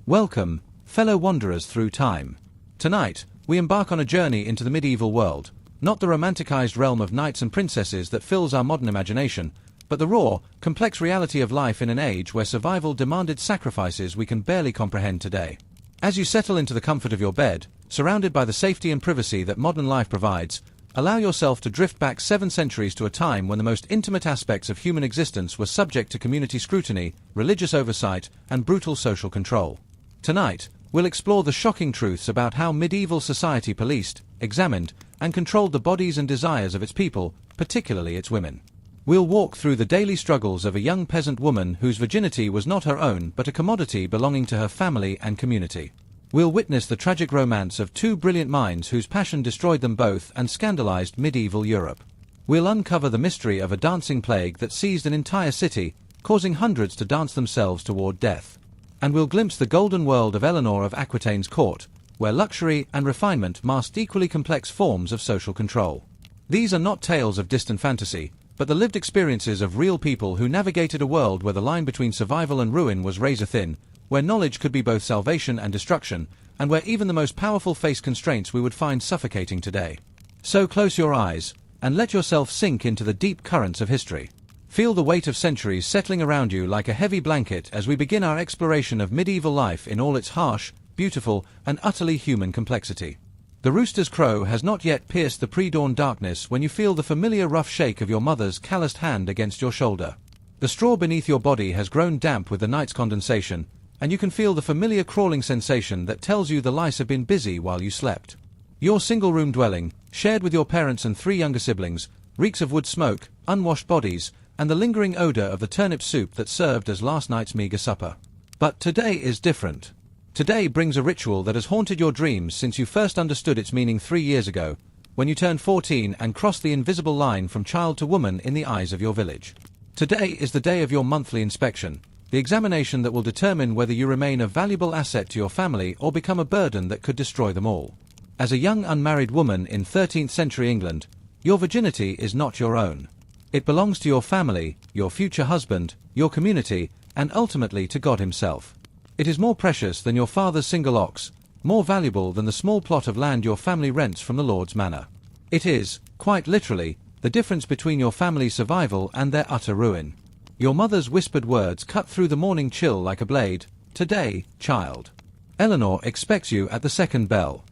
Welcome, fellow wanderers through time. Tonight, we embark on a journey into the medieval world, not the romanticized realm of knights and princesses that fills our modern imagination, but the raw, complex reality of life in an age where survival demanded sacrifices we can barely comprehend today. As you settle into the comfort of your bed, surrounded by the safety and privacy that modern life provides, allow yourself to drift back 7 centuries to a time when the most intimate aspects of human existence were subject to community scrutiny, religious oversight, and brutal social control. Tonight, we'll explore the shocking truths about how medieval society policed, examined, and controlled the bodies and desires of its people, particularly its women. We'll walk through the daily struggles of a young peasant woman whose virginity was not her own but a commodity belonging to her family and community. We'll witness the tragic romance of 2 brilliant minds whose passion destroyed them both and scandalized medieval Europe. We'll uncover the mystery of a dancing plague that seized an entire city, causing hundreds to dance themselves toward death. And we'll glimpse the golden world of Eleanor of Aquitaine's court, where luxury and refinement masked equally complex forms of social control. These are not tales of distant fantasy, but the lived experiences of real people who navigated a world where the line between survival and ruin was razor-thin, where knowledge could be both salvation and destruction, and where even the most powerful faced constraints we would find suffocating today. So close your eyes, and let yourself sink into the deep currents of history. Feel the weight of centuries settling around you like a heavy blanket as we begin our exploration of medieval life in all its harsh, beautiful, and utterly human complexity. The rooster's crow has not yet pierced the pre-dawn darkness when you feel the familiar rough shake of your mother's calloused hand against your shoulder. The straw beneath your body has grown damp with the night's condensation, and you can feel the familiar crawling sensation that tells you the lice have been busy while you slept. Your single-room dwelling, shared with your parents and 3 younger siblings, reeks of wood smoke, unwashed bodies, and the lingering odor of the turnip soup that served as last night's meager supper. But today is different. Today brings a ritual that has haunted your dreams since you first understood its meaning 3 years ago, when you turned 14 and crossed the invisible line from child to woman in the eyes of your village. Today is the day of your monthly inspection, the examination that will determine whether you remain a valuable asset to your family or become a burden that could destroy them all. As a young unmarried woman in 13th century England, your virginity is not your own. It belongs to your family, your future husband, your community, and ultimately to God himself. It is more precious than your father's single ox, more valuable than the small plot of land your family rents from the Lord's manor. It is, quite literally, the difference between your family's survival and their utter ruin. Your mother's whispered words cut through the morning chill like a blade. Today, child. Eleanor expects you at the second bell.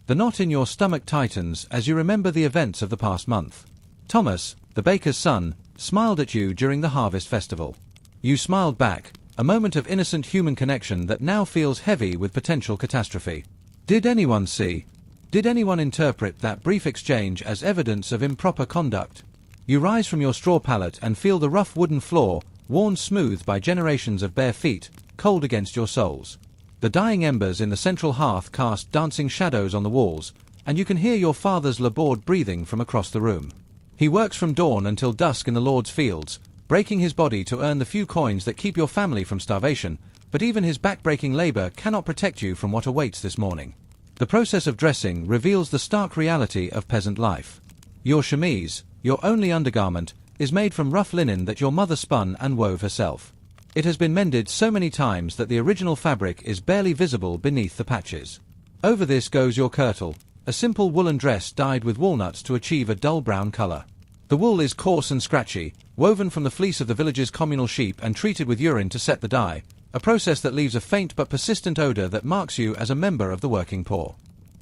The knot in your stomach tightens as you remember the events of the past month. Thomas, the baker's son, smiled at you during the harvest festival. You smiled back, a moment of innocent human connection that now feels heavy with potential catastrophe. Did anyone see? Did anyone interpret that brief exchange as evidence of improper conduct? You rise from your straw pallet and feel the rough wooden floor, worn smooth by generations of bare feet, cold against your soles. The dying embers in the central hearth cast dancing shadows on the walls, and you can hear your father's labored breathing from across the room. He works from dawn until dusk in the Lord's fields, breaking his body to earn the few coins that keep your family from starvation, but even his back-breaking labor cannot protect you from what awaits this morning. The process of dressing reveals the stark reality of peasant life. Your chemise, your only undergarment, is made from rough linen that your mother spun and wove herself. It has been mended so many times that the original fabric is barely visible beneath the patches. Over this goes your kirtle, a simple woolen dress dyed with walnuts to achieve a dull brown color. The wool is coarse and scratchy, woven from the fleece of the village's communal sheep and treated with urine to set the dye, a process that leaves a faint but persistent odor that marks you as a member of the working poor.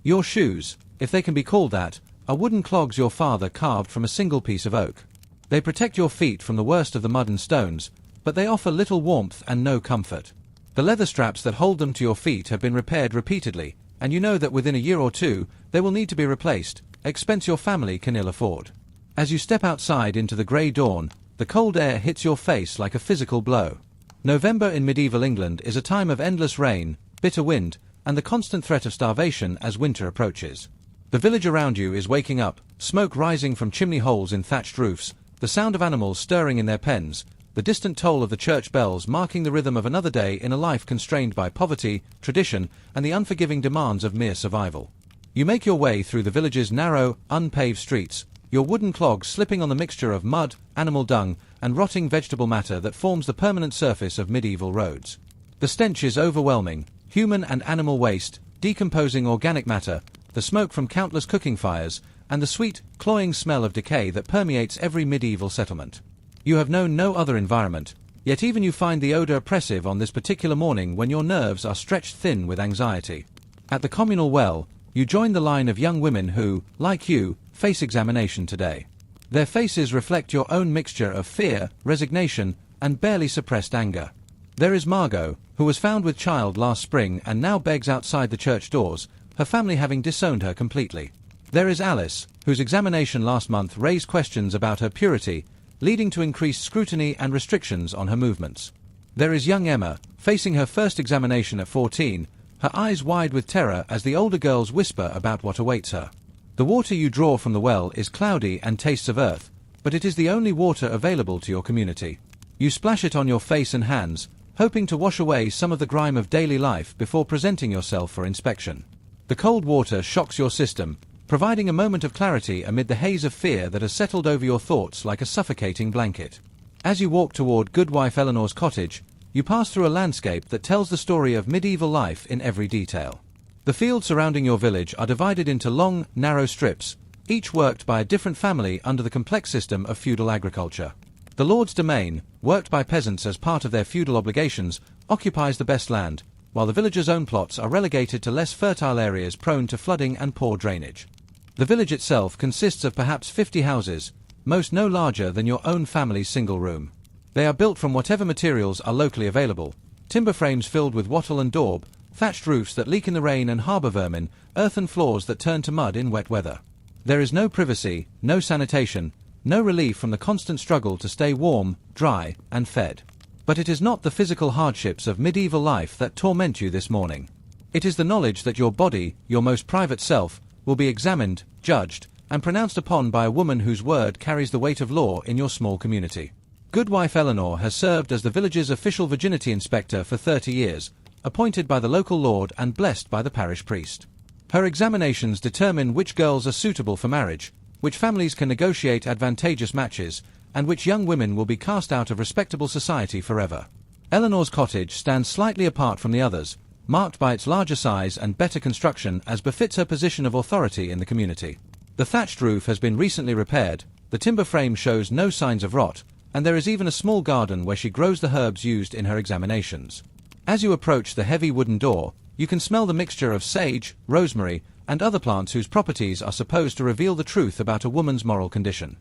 Your shoes, if they can be called that, are wooden clogs your father carved from a single piece of oak. They protect your feet from the worst of the mud and stones, but they offer little warmth and no comfort. The leather straps that hold them to your feet have been repaired repeatedly, and you know that within a year or 2, they will need to be replaced, expense your family can ill afford. As you step outside into the grey dawn, the cold air hits your face like a physical blow. November in medieval England is a time of endless rain, bitter wind, and the constant threat of starvation as winter approaches. The village around you is waking up, smoke rising from chimney holes in thatched roofs, the sound of animals stirring in their pens, the distant toll of the church bells marking the rhythm of another day in a life constrained by poverty, tradition, and the unforgiving demands of mere survival. You make your way through the village's narrow, unpaved streets, your wooden clogs slipping on the mixture of mud, animal dung, and rotting vegetable matter that forms the permanent surface of medieval roads. The stench is overwhelming, human and animal waste, decomposing organic matter, the smoke from countless cooking fires, and the sweet, cloying smell of decay that permeates every medieval settlement. You have known no other environment, yet even you find the odor oppressive on this particular morning when your nerves are stretched thin with anxiety. At the communal well, you join the line of young women who, like you, face examination today. Their faces reflect your own mixture of fear, resignation, and barely suppressed anger. There is Margot, who was found with child last spring and now begs outside the church doors, her family having disowned her completely. There is Alice, whose examination last month raised questions about her purity, leading to increased scrutiny and restrictions on her movements. There is young Emma, facing her first examination at 14, her eyes wide with terror as the older girls whisper about what awaits her. The water you draw from the well is cloudy and tastes of earth, but it is the only water available to your community. You splash it on your face and hands, hoping to wash away some of the grime of daily life before presenting yourself for inspection. The cold water shocks your system, providing a moment of clarity amid the haze of fear that has settled over your thoughts like a suffocating blanket. As you walk toward Goodwife Eleanor's cottage, you pass through a landscape that tells the story of medieval life in every detail. The fields surrounding your village are divided into long, narrow strips, each worked by a different family under the complex system of feudal agriculture. The lord's domain, worked by peasants as part of their feudal obligations, occupies the best land, while the villagers' own plots are relegated to less fertile areas prone to flooding and poor drainage. The village itself consists of perhaps 50 houses, most no larger than your own family's single room. They are built from whatever materials are locally available: timber frames filled with wattle and daub, thatched roofs that leak in the rain and harbour vermin, earthen floors that turn to mud in wet weather. There is no privacy, no sanitation, no relief from the constant struggle to stay warm, dry, and fed. But it is not the physical hardships of medieval life that torment you this morning. It is the knowledge that your body, your most private self, will be examined, judged, and pronounced upon by a woman whose word carries the weight of law in your small community. Goodwife Eleanor has served as the village's official virginity inspector for 30 years, appointed by the local lord and blessed by the parish priest. Her examinations determine which girls are suitable for marriage, which families can negotiate advantageous matches, and which young women will be cast out of respectable society forever. Eleanor's cottage stands slightly apart from the others, marked by its larger size and better construction as befits her position of authority in the community. The thatched roof has been recently repaired, the timber frame shows no signs of rot, and there is even a small garden where she grows the herbs used in her examinations. As you approach the heavy wooden door, you can smell the mixture of sage, rosemary, and other plants whose properties are supposed to reveal the truth about a woman's moral condition.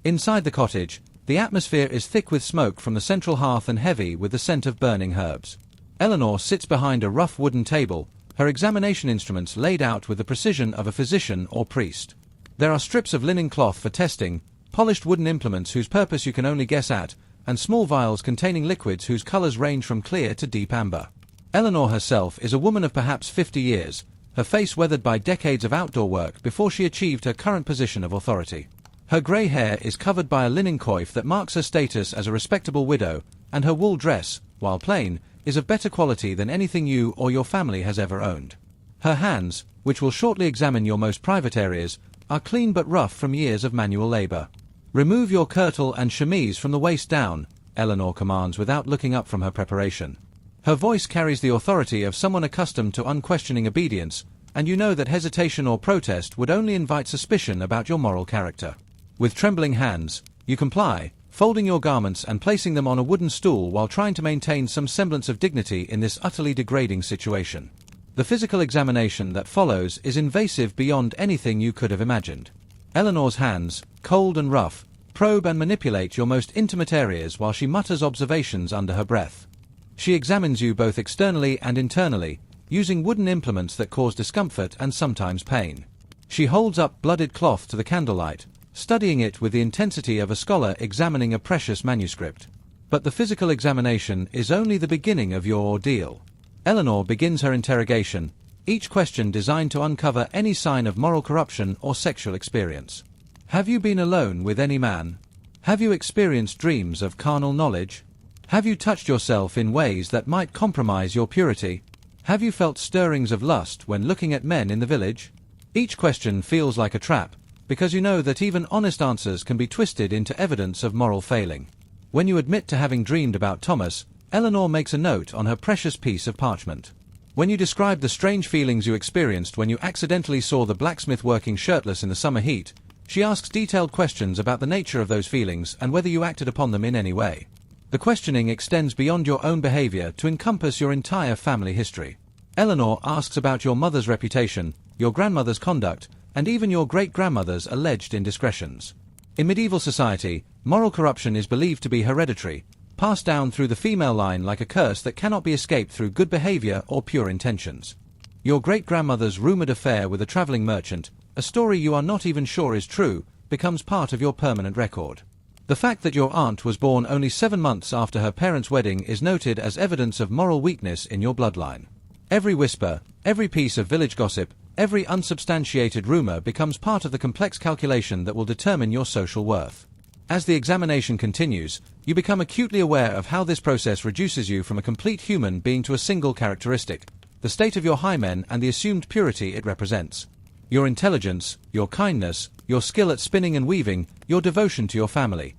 Inside the cottage, the atmosphere is thick with smoke from the central hearth and heavy with the scent of burning herbs. Eleanor sits behind a rough wooden table, her examination instruments laid out with the precision of a physician or priest. There are strips of linen cloth for testing, polished wooden implements whose purpose you can only guess at, and small vials containing liquids whose colors range from clear to deep amber. Eleanor herself is a woman of perhaps 50 years, her face weathered by decades of outdoor work before she achieved her current position of authority. Her grey hair is covered by a linen coif that marks her status as a respectable widow, and her wool dress, while plain, is of better quality than anything you or your family has ever owned. Her hands, which will shortly examine your most private areas, are clean but rough from years of manual labor. "Remove your kirtle and chemise from the waist down," Eleanor commands without looking up from her preparation. Her voice carries the authority of someone accustomed to unquestioning obedience, and you know that hesitation or protest would only invite suspicion about your moral character. With trembling hands, you comply, folding your garments and placing them on a wooden stool while trying to maintain some semblance of dignity in this utterly degrading situation. The physical examination that follows is invasive beyond anything you could have imagined. Eleanor's hands, cold and rough, probe and manipulate your most intimate areas while she mutters observations under her breath. She examines you both externally and internally, using wooden implements that cause discomfort and sometimes pain. She holds up blooded cloth to the candlelight, studying it with the intensity of a scholar examining a precious manuscript. But the physical examination is only the beginning of your ordeal. Eleanor begins her interrogation, each question designed to uncover any sign of moral corruption or sexual experience. Have you been alone with any man? Have you experienced dreams of carnal knowledge? Have you touched yourself in ways that might compromise your purity? Have you felt stirrings of lust when looking at men in the village? Each question feels like a trap, because you know that even honest answers can be twisted into evidence of moral failing. When you admit to having dreamed about Thomas, Eleanor makes a note on her precious piece of parchment. When you described the strange feelings you experienced when you accidentally saw the blacksmith working shirtless in the summer heat, she asks detailed questions about the nature of those feelings and whether you acted upon them in any way. The questioning extends beyond your own behavior to encompass your entire family history. Eleanor asks about your mother's reputation, your grandmother's conduct, and even your great-grandmother's alleged indiscretions. In medieval society, moral corruption is believed to be hereditary, passed down through the female line like a curse that cannot be escaped through good behavior or pure intentions. Your great-grandmother's rumored affair with a traveling merchant, a story you are not even sure is true, becomes part of your permanent record. The fact that your aunt was born only 7 months after her parents' wedding is noted as evidence of moral weakness in your bloodline. Every whisper, every piece of village gossip, every unsubstantiated rumor becomes part of the complex calculation that will determine your social worth. As the examination continues, you become acutely aware of how this process reduces you from a complete human being to a single characteristic, the state of your hymen and the assumed purity it represents. Your intelligence, your kindness, your skill at spinning and weaving, your devotion to your family.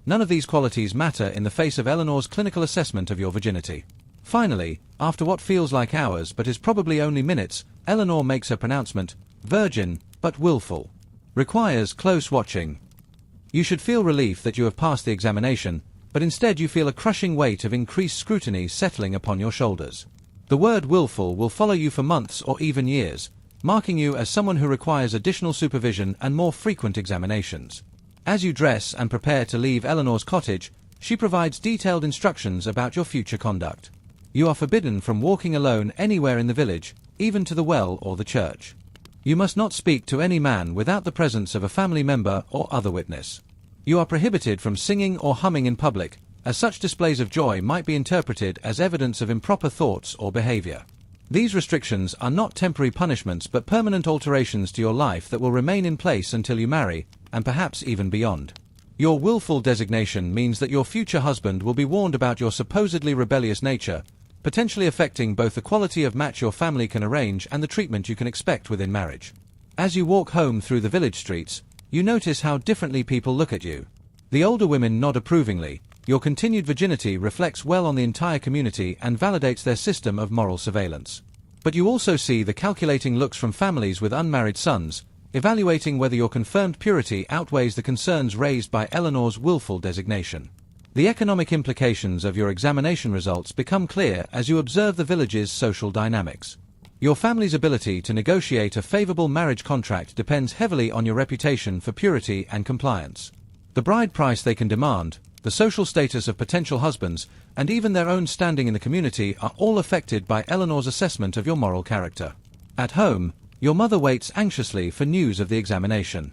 None of these qualities matter in the face of Eleanor's clinical assessment of your virginity. Finally, after what feels like hours but is probably only minutes, Eleanor makes her pronouncement, virgin, but willful. Requires close watching. You should feel relief that you have passed the examination, but instead you feel a crushing weight of increased scrutiny settling upon your shoulders. The word willful will follow you for months or even years, marking you as someone who requires additional supervision and more frequent examinations. As you dress and prepare to leave Eleanor's cottage, she provides detailed instructions about your future conduct. You are forbidden from walking alone anywhere in the village, even to the well or the church. You must not speak to any man without the presence of a family member or other witness. You are prohibited from singing or humming in public, as such displays of joy might be interpreted as evidence of improper thoughts or behavior. These restrictions are not temporary punishments but permanent alterations to your life that will remain in place until you marry, and perhaps even beyond. Your willful designation means that your future husband will be warned about your supposedly rebellious nature, potentially affecting both the quality of match your family can arrange and the treatment you can expect within marriage. As you walk home through the village streets, you notice how differently people look at you. The older women nod approvingly. Your continued virginity reflects well on the entire community and validates their system of moral surveillance. But you also see the calculating looks from families with unmarried sons, evaluating whether your confirmed purity outweighs the concerns raised by Eleanor's willful designation. The economic implications of your examination results become clear as you observe the village's social dynamics. Your family's ability to negotiate a favorable marriage contract depends heavily on your reputation for purity and compliance. The bride price they can demand, the social status of potential husbands, and even their own standing in the community are all affected by Eleanor's assessment of your moral character. At home, your mother waits anxiously for news of the examination.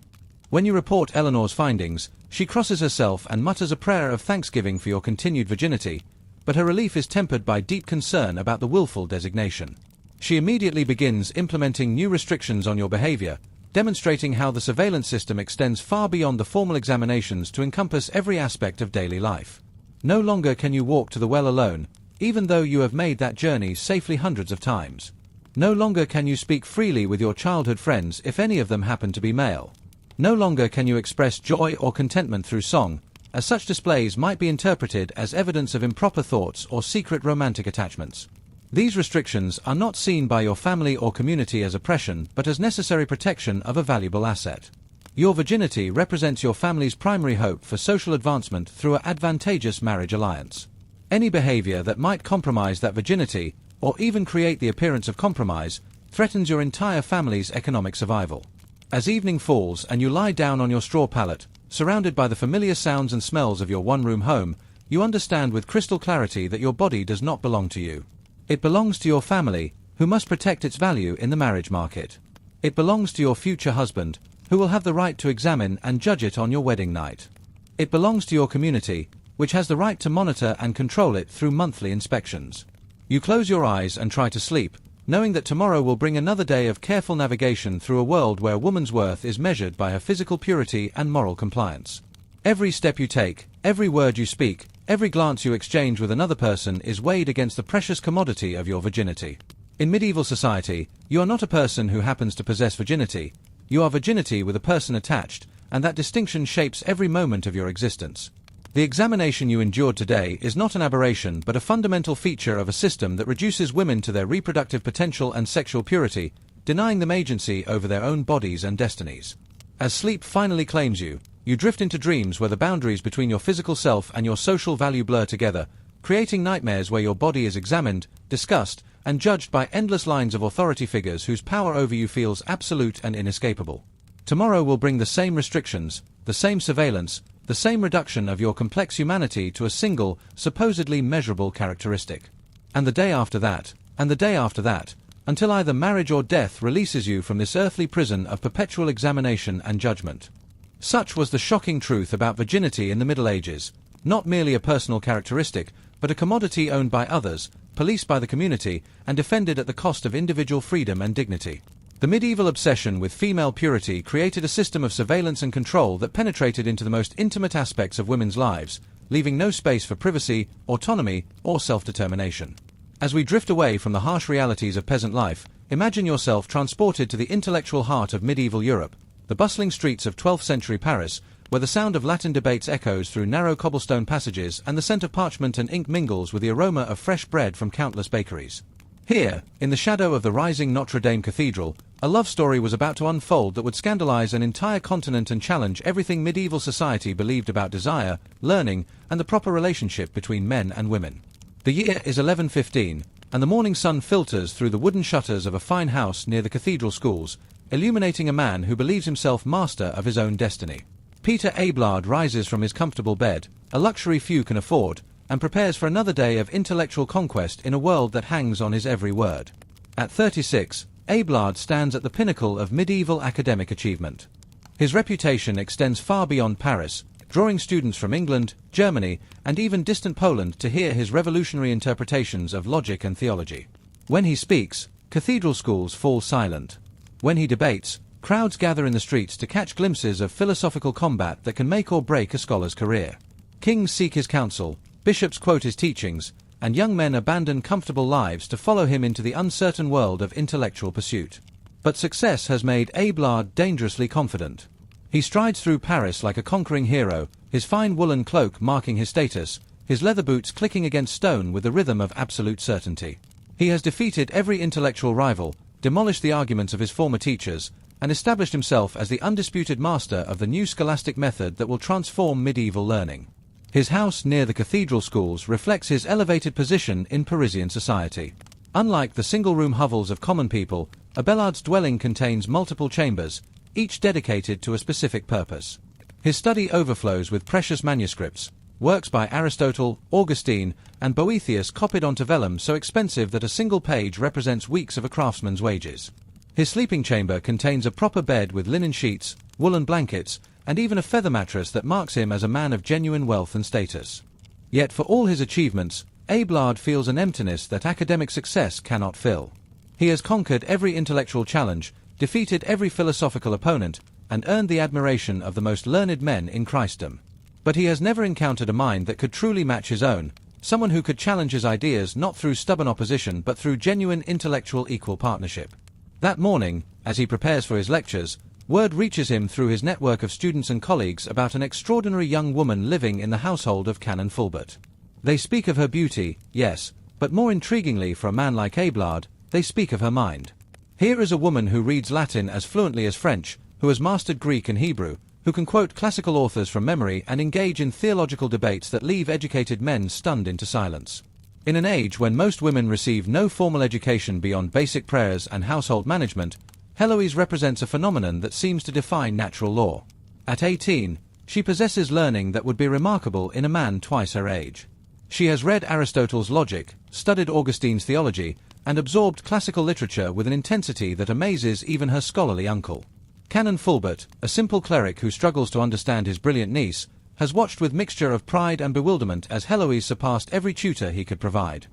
When you report Eleanor's findings, she crosses herself and mutters a prayer of thanksgiving for your continued virginity, but her relief is tempered by deep concern about the willful designation. She immediately begins implementing new restrictions on your behavior, demonstrating how the surveillance system extends far beyond the formal examinations to encompass every aspect of daily life. No longer can you walk to the well alone, even though you have made that journey safely hundreds of times. No longer can you speak freely with your childhood friends if any of them happen to be male. No longer can you express joy or contentment through song, as such displays might be interpreted as evidence of improper thoughts or secret romantic attachments. These restrictions are not seen by your family or community as oppression but as necessary protection of a valuable asset. Your virginity represents your family's primary hope for social advancement through an advantageous marriage alliance. Any behavior that might compromise that virginity, or even create the appearance of compromise, threatens your entire family's economic survival. As evening falls and you lie down on your straw pallet, surrounded by the familiar sounds and smells of your one-room home, you understand with crystal clarity that your body does not belong to you. It belongs to your family, who must protect its value in the marriage market. It belongs to your future husband, who will have the right to examine and judge it on your wedding night. It belongs to your community, which has the right to monitor and control it through monthly inspections. You close your eyes and try to sleep, knowing that tomorrow will bring another day of careful navigation through a world where a woman's worth is measured by her physical purity and moral compliance. Every step you take, every word you speak, every glance you exchange with another person is weighed against the precious commodity of your virginity. In medieval society, you are not a person who happens to possess virginity. You are virginity with a person attached, and that distinction shapes every moment of your existence. The examination you endured today is not an aberration but a fundamental feature of a system that reduces women to their reproductive potential and sexual purity, denying them agency over their own bodies and destinies. As sleep finally claims you, you drift into dreams where the boundaries between your physical self and your social value blur together, creating nightmares where your body is examined, discussed, and judged by endless lines of authority figures whose power over you feels absolute and inescapable. Tomorrow will bring the same restrictions, the same surveillance, the same reduction of your complex humanity to a single, supposedly measurable characteristic. And the day after that, and the day after that, until either marriage or death releases you from this earthly prison of perpetual examination and judgment. Such was the shocking truth about virginity in the Middle Ages, not merely a personal characteristic, but a commodity owned by others, policed by the community, and defended at the cost of individual freedom and dignity. The medieval obsession with female purity created a system of surveillance and control that penetrated into the most intimate aspects of women's lives, leaving no space for privacy, autonomy, or self-determination. As we drift away from the harsh realities of peasant life, imagine yourself transported to the intellectual heart of medieval Europe, the bustling streets of 12th century Paris, where the sound of Latin debates echoes through narrow cobblestone passages and the scent of parchment and ink mingles with the aroma of fresh bread from countless bakeries. Here, in the shadow of the rising Notre Dame Cathedral, a love story was about to unfold that would scandalize an entire continent and challenge everything medieval society believed about desire, learning, and the proper relationship between men and women. The year is 1115, and the morning sun filters through the wooden shutters of a fine house near the cathedral schools, illuminating a man who believes himself master of his own destiny. Peter Abelard rises from his comfortable bed, a luxury few can afford, and prepares for another day of intellectual conquest in a world that hangs on his every word. At 36, Abelard stands at the pinnacle of medieval academic achievement. His reputation extends far beyond Paris, drawing students from England, Germany, and even distant Poland to hear his revolutionary interpretations of logic and theology. When he speaks, cathedral schools fall silent. When he debates, crowds gather in the streets to catch glimpses of philosophical combat that can make or break a scholar's career. Kings seek his counsel, bishops quote his teachings, and young men abandon comfortable lives to follow him into the uncertain world of intellectual pursuit. But success has made Abelard dangerously confident. He strides through Paris like a conquering hero, his fine woolen cloak marking his status, his leather boots clicking against stone with the rhythm of absolute certainty. He has defeated every intellectual rival, demolished the arguments of his former teachers, and established himself as the undisputed master of the new scholastic method that will transform medieval learning. His house near the cathedral schools reflects his elevated position in Parisian society. Unlike the single-room hovels of common people, Abelard's dwelling contains multiple chambers, each dedicated to a specific purpose. His study overflows with precious manuscripts, works by Aristotle, Augustine, and Boethius copied onto vellum so expensive that a single page represents weeks of a craftsman's wages. His sleeping chamber contains a proper bed with linen sheets, woolen blankets, and even a feather mattress that marks him as a man of genuine wealth and status. Yet for all his achievements, Abelard feels an emptiness that academic success cannot fill. He has conquered every intellectual challenge, defeated every philosophical opponent, and earned the admiration of the most learned men in Christendom. But he has never encountered a mind that could truly match his own, someone who could challenge his ideas not through stubborn opposition but through genuine intellectual equal partnership. That morning, as he prepares for his lectures, word reaches him through his network of students and colleagues about an extraordinary young woman living in the household of Canon Fulbert. They speak of her beauty, yes, but more intriguingly for a man like Abelard, they speak of her mind. Here is a woman who reads Latin as fluently as French, who has mastered Greek and Hebrew, who can quote classical authors from memory and engage in theological debates that leave educated men stunned into silence. In an age when most women receive no formal education beyond basic prayers and household management, Heloise represents a phenomenon that seems to defy natural law. At 18, she possesses learning that would be remarkable in a man twice her age. She has read Aristotle's logic, studied Augustine's theology, and absorbed classical literature with an intensity that amazes even her scholarly uncle. Canon Fulbert, a simple cleric who struggles to understand his brilliant niece, has watched with mixture of pride and bewilderment as Heloise surpassed every tutor he could provide.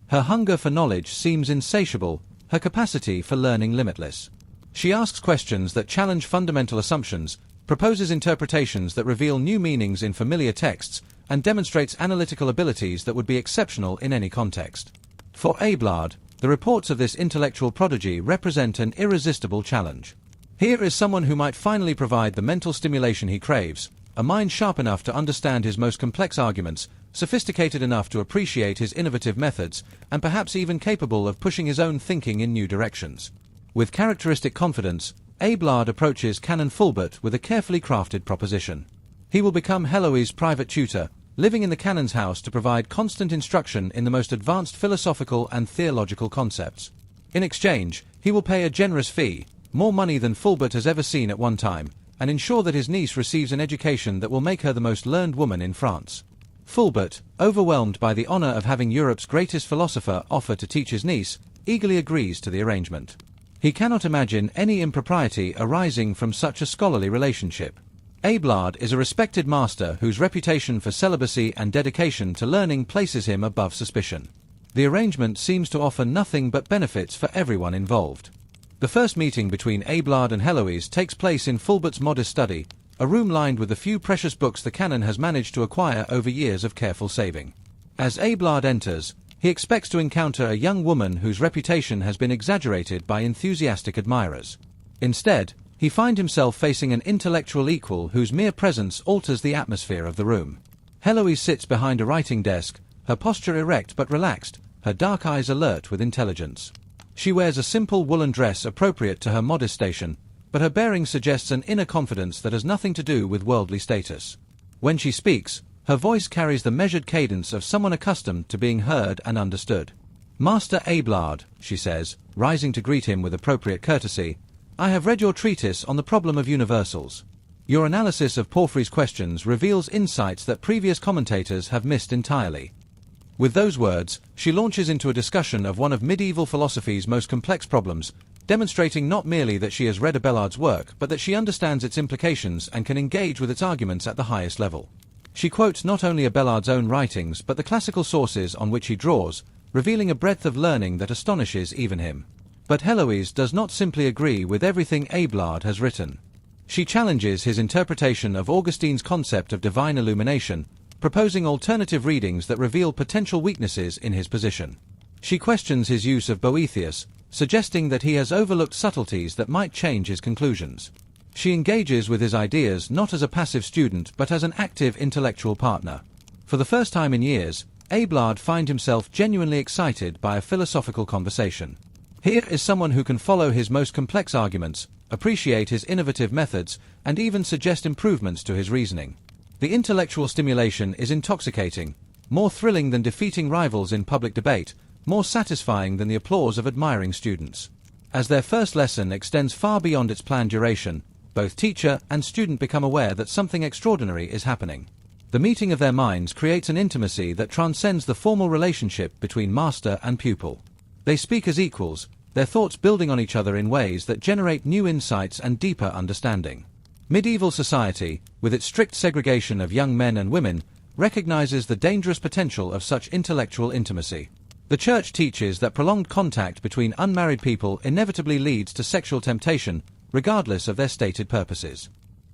Her hunger for knowledge seems insatiable, her capacity for learning limitless. She asks questions that challenge fundamental assumptions, proposes interpretations that reveal new meanings in familiar texts, and demonstrates analytical abilities that would be exceptional in any context. For Abelard, the reports of this intellectual prodigy represent an irresistible challenge. Here is someone who might finally provide the mental stimulation he craves, a mind sharp enough to understand his most complex arguments, sophisticated enough to appreciate his innovative methods, and perhaps even capable of pushing his own thinking in new directions. With characteristic confidence, Abelard approaches Canon Fulbert with a carefully crafted proposition. He will become Heloise' private tutor, living in the canon's house to provide constant instruction in the most advanced philosophical and theological concepts. In exchange, he will pay a generous fee, more money than Fulbert has ever seen at one time, and ensure that his niece receives an education that will make her the most learned woman in France. Fulbert, overwhelmed by the honor of having Europe's greatest philosopher offer to teach his niece, eagerly agrees to the arrangement. He cannot imagine any impropriety arising from such a scholarly relationship. Abelard is a respected master whose reputation for celibacy and dedication to learning places him above suspicion. The arrangement seems to offer nothing but benefits for everyone involved. The first meeting between Abelard and Heloise takes place in Fulbert's modest study, a room lined with the few precious books the canon has managed to acquire over years of careful saving. As Abelard enters, he expects to encounter a young woman whose reputation has been exaggerated by enthusiastic admirers. Instead, he finds himself facing an intellectual equal whose mere presence alters the atmosphere of the room. Heloise sits behind a writing desk, her posture erect but relaxed, her dark eyes alert with intelligence. She wears a simple woolen dress appropriate to her modest station, but her bearing suggests an inner confidence that has nothing to do with worldly status. When she speaks, her voice carries the measured cadence of someone accustomed to being heard and understood. "Master Abelard," she says, rising to greet him with appropriate courtesy, "I have read your treatise on the problem of universals. Your analysis of Porphyry's questions reveals insights that previous commentators have missed entirely." With those words, she launches into a discussion of one of medieval philosophy's most complex problems, demonstrating not merely that she has read Abelard's work, but that she understands its implications and can engage with its arguments at the highest level. She quotes not only Abelard's own writings but the classical sources on which he draws, revealing a breadth of learning that astonishes even him. But Heloise does not simply agree with everything Abelard has written. She challenges his interpretation of Augustine's concept of divine illumination, proposing alternative readings that reveal potential weaknesses in his position. She questions his use of Boethius, suggesting that he has overlooked subtleties that might change his conclusions. She engages with his ideas not as a passive student but as an active intellectual partner. For the first time in years, Abelard finds himself genuinely excited by a philosophical conversation. Here is someone who can follow his most complex arguments, appreciate his innovative methods, and even suggest improvements to his reasoning. The intellectual stimulation is intoxicating, more thrilling than defeating rivals in public debate, more satisfying than the applause of admiring students. As their first lesson extends far beyond its planned duration, both teacher and student become aware that something extraordinary is happening. The meeting of their minds creates an intimacy that transcends the formal relationship between master and pupil. They speak as equals, their thoughts building on each other in ways that generate new insights and deeper understanding. Medieval society, with its strict segregation of young men and women, recognizes the dangerous potential of such intellectual intimacy. The Church teaches that prolonged contact between unmarried people inevitably leads to sexual temptation, regardless of their stated purposes.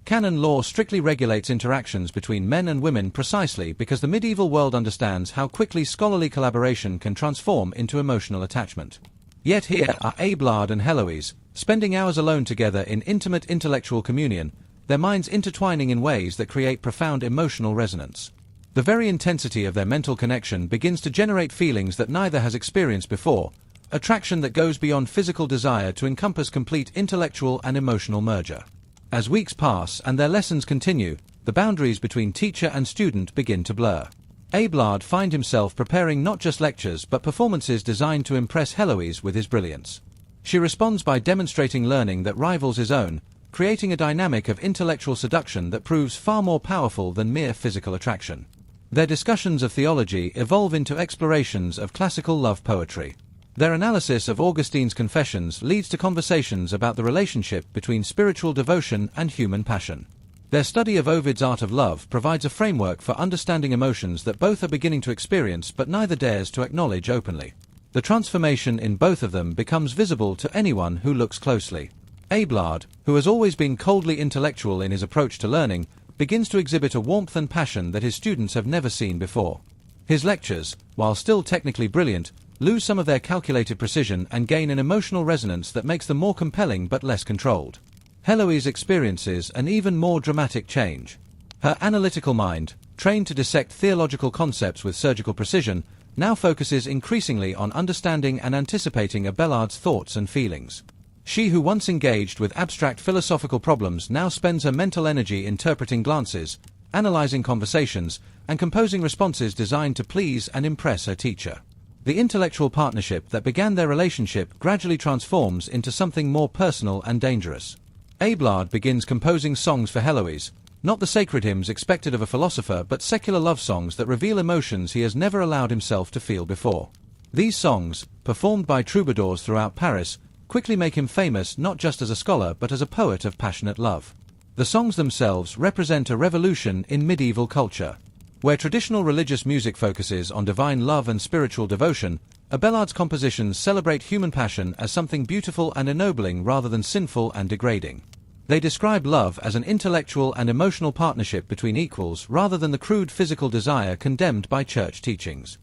Canon law strictly regulates interactions between men and women precisely because the medieval world understands how quickly scholarly collaboration can transform into emotional attachment. Yet here are Abelard and Heloise, spending hours alone together in intimate intellectual communion, their minds intertwining in ways that create profound emotional resonance. The very intensity of their mental connection begins to generate feelings that neither has experienced before, attraction that goes beyond physical desire to encompass complete intellectual and emotional merger. As weeks pass and their lessons continue, the boundaries between teacher and student begin to blur. Abelard finds himself preparing not just lectures but performances designed to impress Heloise with his brilliance. She responds by demonstrating learning that rivals his own, creating a dynamic of intellectual seduction that proves far more powerful than mere physical attraction. Their discussions of theology evolve into explorations of classical love poetry. Their analysis of Augustine's Confessions leads to conversations about the relationship between spiritual devotion and human passion. Their study of Ovid's Art of Love provides a framework for understanding emotions that both are beginning to experience but neither dares to acknowledge openly. The transformation in both of them becomes visible to anyone who looks closely. Abelard, who has always been coldly intellectual in his approach to learning, begins to exhibit a warmth and passion that his students have never seen before. His lectures, while still technically brilliant, lose some of their calculated precision and gain an emotional resonance that makes them more compelling but less controlled. Heloise experiences an even more dramatic change. Her analytical mind, trained to dissect theological concepts with surgical precision, now focuses increasingly on understanding and anticipating Abelard's thoughts and feelings. She who once engaged with abstract philosophical problems now spends her mental energy interpreting glances, analyzing conversations, and composing responses designed to please and impress her teacher. The intellectual partnership that began their relationship gradually transforms into something more personal and dangerous. Abelard begins composing songs for Heloise, not the sacred hymns expected of a philosopher but secular love songs that reveal emotions he has never allowed himself to feel before. These songs, performed by troubadours throughout Paris, quickly make him famous not just as a scholar but as a poet of passionate love. The songs themselves represent a revolution in medieval culture. Where traditional religious music focuses on divine love and spiritual devotion, Abelard's compositions celebrate human passion as something beautiful and ennobling rather than sinful and degrading. They describe love as an intellectual and emotional partnership between equals rather than the crude physical desire condemned by church teachings.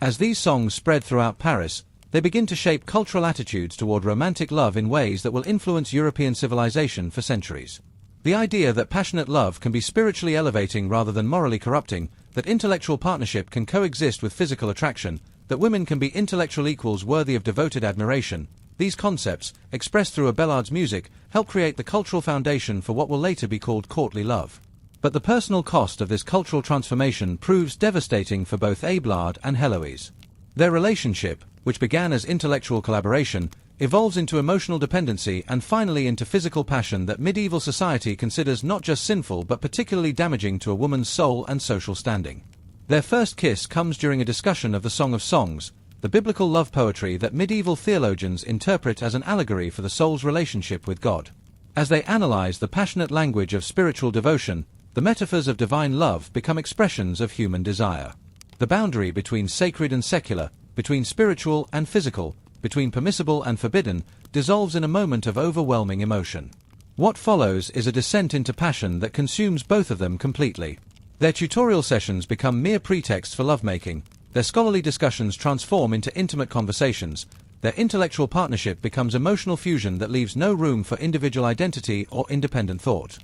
As these songs spread throughout Paris, they begin to shape cultural attitudes toward romantic love in ways that will influence European civilization for centuries. The idea that passionate love can be spiritually elevating rather than morally corrupting, that intellectual partnership can coexist with physical attraction, that women can be intellectual equals worthy of devoted admiration, these concepts, expressed through Abelard's music, help create the cultural foundation for what will later be called courtly love. But the personal cost of this cultural transformation proves devastating for both Abelard and Heloise. Their relationship, which began as intellectual collaboration, evolves into emotional dependency and finally into physical passion that medieval society considers not just sinful but particularly damaging to a woman's soul and social standing. Their first kiss comes during a discussion of the Song of Songs, the biblical love poetry that medieval theologians interpret as an allegory for the soul's relationship with God. As they analyze the passionate language of spiritual devotion, the metaphors of divine love become expressions of human desire. The boundary between sacred and secular, between spiritual and physical, between permissible and forbidden, dissolves in a moment of overwhelming emotion. What follows is a descent into passion that consumes both of them completely. Their tutorial sessions become mere pretexts for lovemaking, their scholarly discussions transform into intimate conversations, their intellectual partnership becomes emotional fusion that leaves no room for individual identity or independent thought.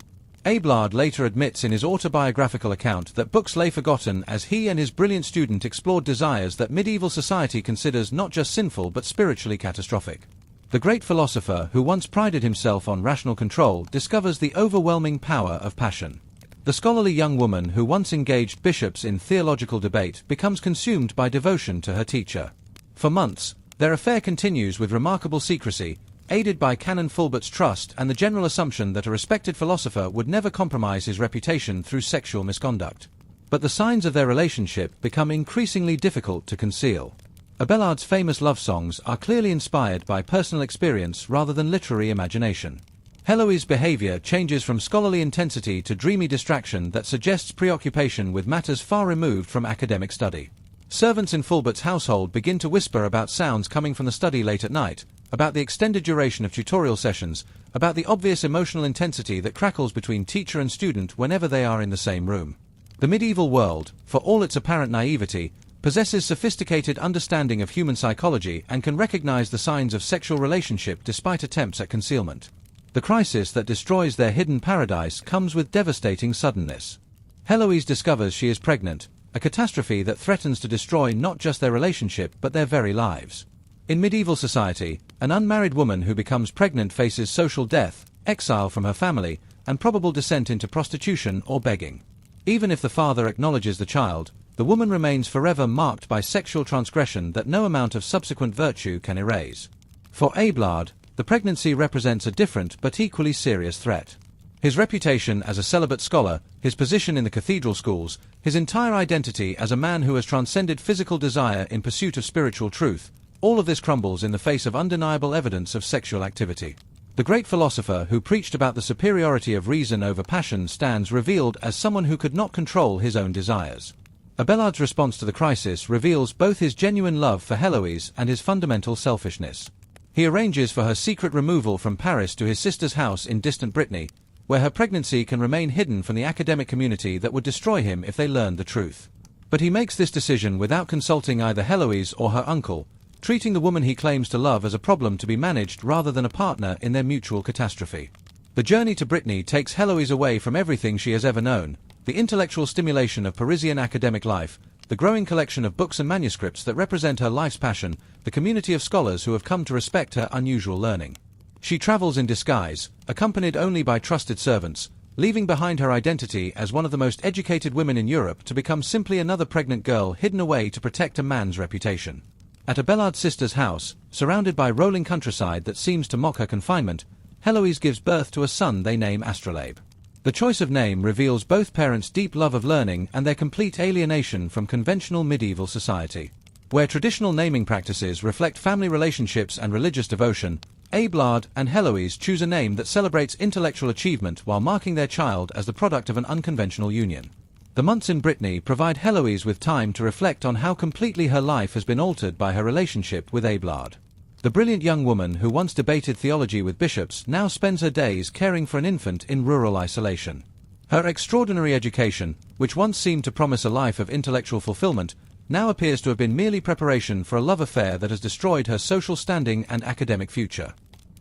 Abelard later admits in his autobiographical account that books lay forgotten as he and his brilliant student explored desires that medieval society considers not just sinful but spiritually catastrophic. The great philosopher, who once prided himself on rational control, discovers the overwhelming power of passion. The scholarly young woman who once engaged bishops in theological debate becomes consumed by devotion to her teacher. For months, their affair continues with remarkable secrecy, aided by Canon Fulbert's trust and the general assumption that a respected philosopher would never compromise his reputation through sexual misconduct. But the signs of their relationship become increasingly difficult to conceal. Abelard's famous love songs are clearly inspired by personal experience rather than literary imagination. Heloise's behavior changes from scholarly intensity to dreamy distraction that suggests preoccupation with matters far removed from academic study. Servants in Fulbert's household begin to whisper about sounds coming from the study late at night, about the extended duration of tutorial sessions, about the obvious emotional intensity that crackles between teacher and student whenever they are in the same room. The medieval world, for all its apparent naivety, possesses sophisticated understanding of human psychology and can recognize the signs of sexual relationship despite attempts at concealment. The crisis that destroys their hidden paradise comes with devastating suddenness. Heloise discovers she is pregnant, a catastrophe that threatens to destroy not just their relationship but their very lives. In medieval society, an unmarried woman who becomes pregnant faces social death, exile from her family, and probable descent into prostitution or begging. Even if the father acknowledges the child, the woman remains forever marked by sexual transgression that no amount of subsequent virtue can erase. For Abelard, the pregnancy represents a different but equally serious threat. His reputation as a celibate scholar, his position in the cathedral schools, his entire identity as a man who has transcended physical desire in pursuit of spiritual truth, all of this crumbles in the face of undeniable evidence of sexual activity. The great philosopher who preached about the superiority of reason over passion stands revealed as someone who could not control his own desires. Abelard's response to the crisis reveals both his genuine love for Heloise and his fundamental selfishness. He arranges for her secret removal from Paris to his sister's house in distant Brittany, where her pregnancy can remain hidden from the academic community that would destroy him if they learned the truth. But he makes this decision without consulting either Heloise or her uncle, treating the woman he claims to love as a problem to be managed rather than a partner in their mutual catastrophe. The journey to Brittany takes Heloise away from everything she has ever known, the intellectual stimulation of Parisian academic life, the growing collection of books and manuscripts that represent her life's passion, the community of scholars who have come to respect her unusual learning. She travels in disguise, accompanied only by trusted servants, leaving behind her identity as one of the most educated women in Europe to become simply another pregnant girl hidden away to protect a man's reputation. At Abélard's sister's house, surrounded by rolling countryside that seems to mock her confinement, Héloïse gives birth to a son they name Astrolabe. The choice of name reveals both parents' deep love of learning and their complete alienation from conventional medieval society. Where traditional naming practices reflect family relationships and religious devotion, Abélard and Héloïse choose a name that celebrates intellectual achievement while marking their child as the product of an unconventional union. The months in Brittany provide Héloïse with time to reflect on how completely her life has been altered by her relationship with Abélard. The brilliant young woman who once debated theology with bishops now spends her days caring for an infant in rural isolation. Her extraordinary education, which once seemed to promise a life of intellectual fulfillment, now appears to have been merely preparation for a love affair that has destroyed her social standing and academic future.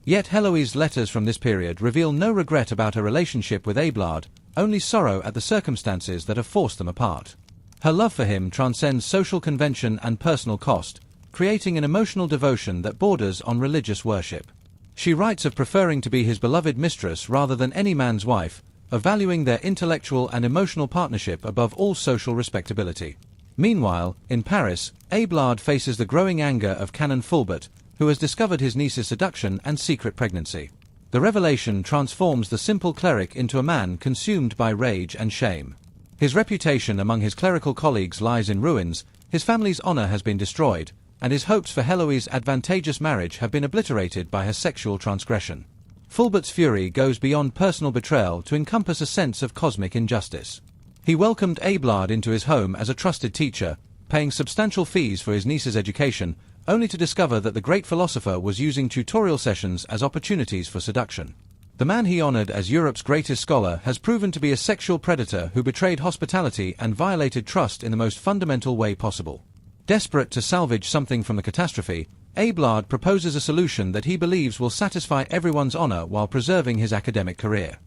Yet Héloïse's letters from this period reveal no regret about her relationship with Abélard, only sorrow at the circumstances that have forced them apart. Her love for him transcends social convention and personal cost, creating an emotional devotion that borders on religious worship. She writes of preferring to be his beloved mistress rather than any man's wife, of valuing their intellectual and emotional partnership above all social respectability. Meanwhile, in Paris, Abélard faces the growing anger of Canon Fulbert, who has discovered his niece's seduction and secret pregnancy. The revelation transforms the simple cleric into a man consumed by rage and shame. His reputation among his clerical colleagues lies in ruins, his family's honor has been destroyed, and his hopes for Héloïse's advantageous marriage have been obliterated by her sexual transgression. Fulbert's fury goes beyond personal betrayal to encompass a sense of cosmic injustice. He welcomed Abélard into his home as a trusted teacher, paying substantial fees for his niece's education, only to discover that the great philosopher was using tutorial sessions as opportunities for seduction. The man he honored as Europe's greatest scholar has proven to be a sexual predator who betrayed hospitality and violated trust in the most fundamental way possible. Desperate to salvage something from the catastrophe, Abélard proposes a solution that he believes will satisfy everyone's honor while preserving his academic career.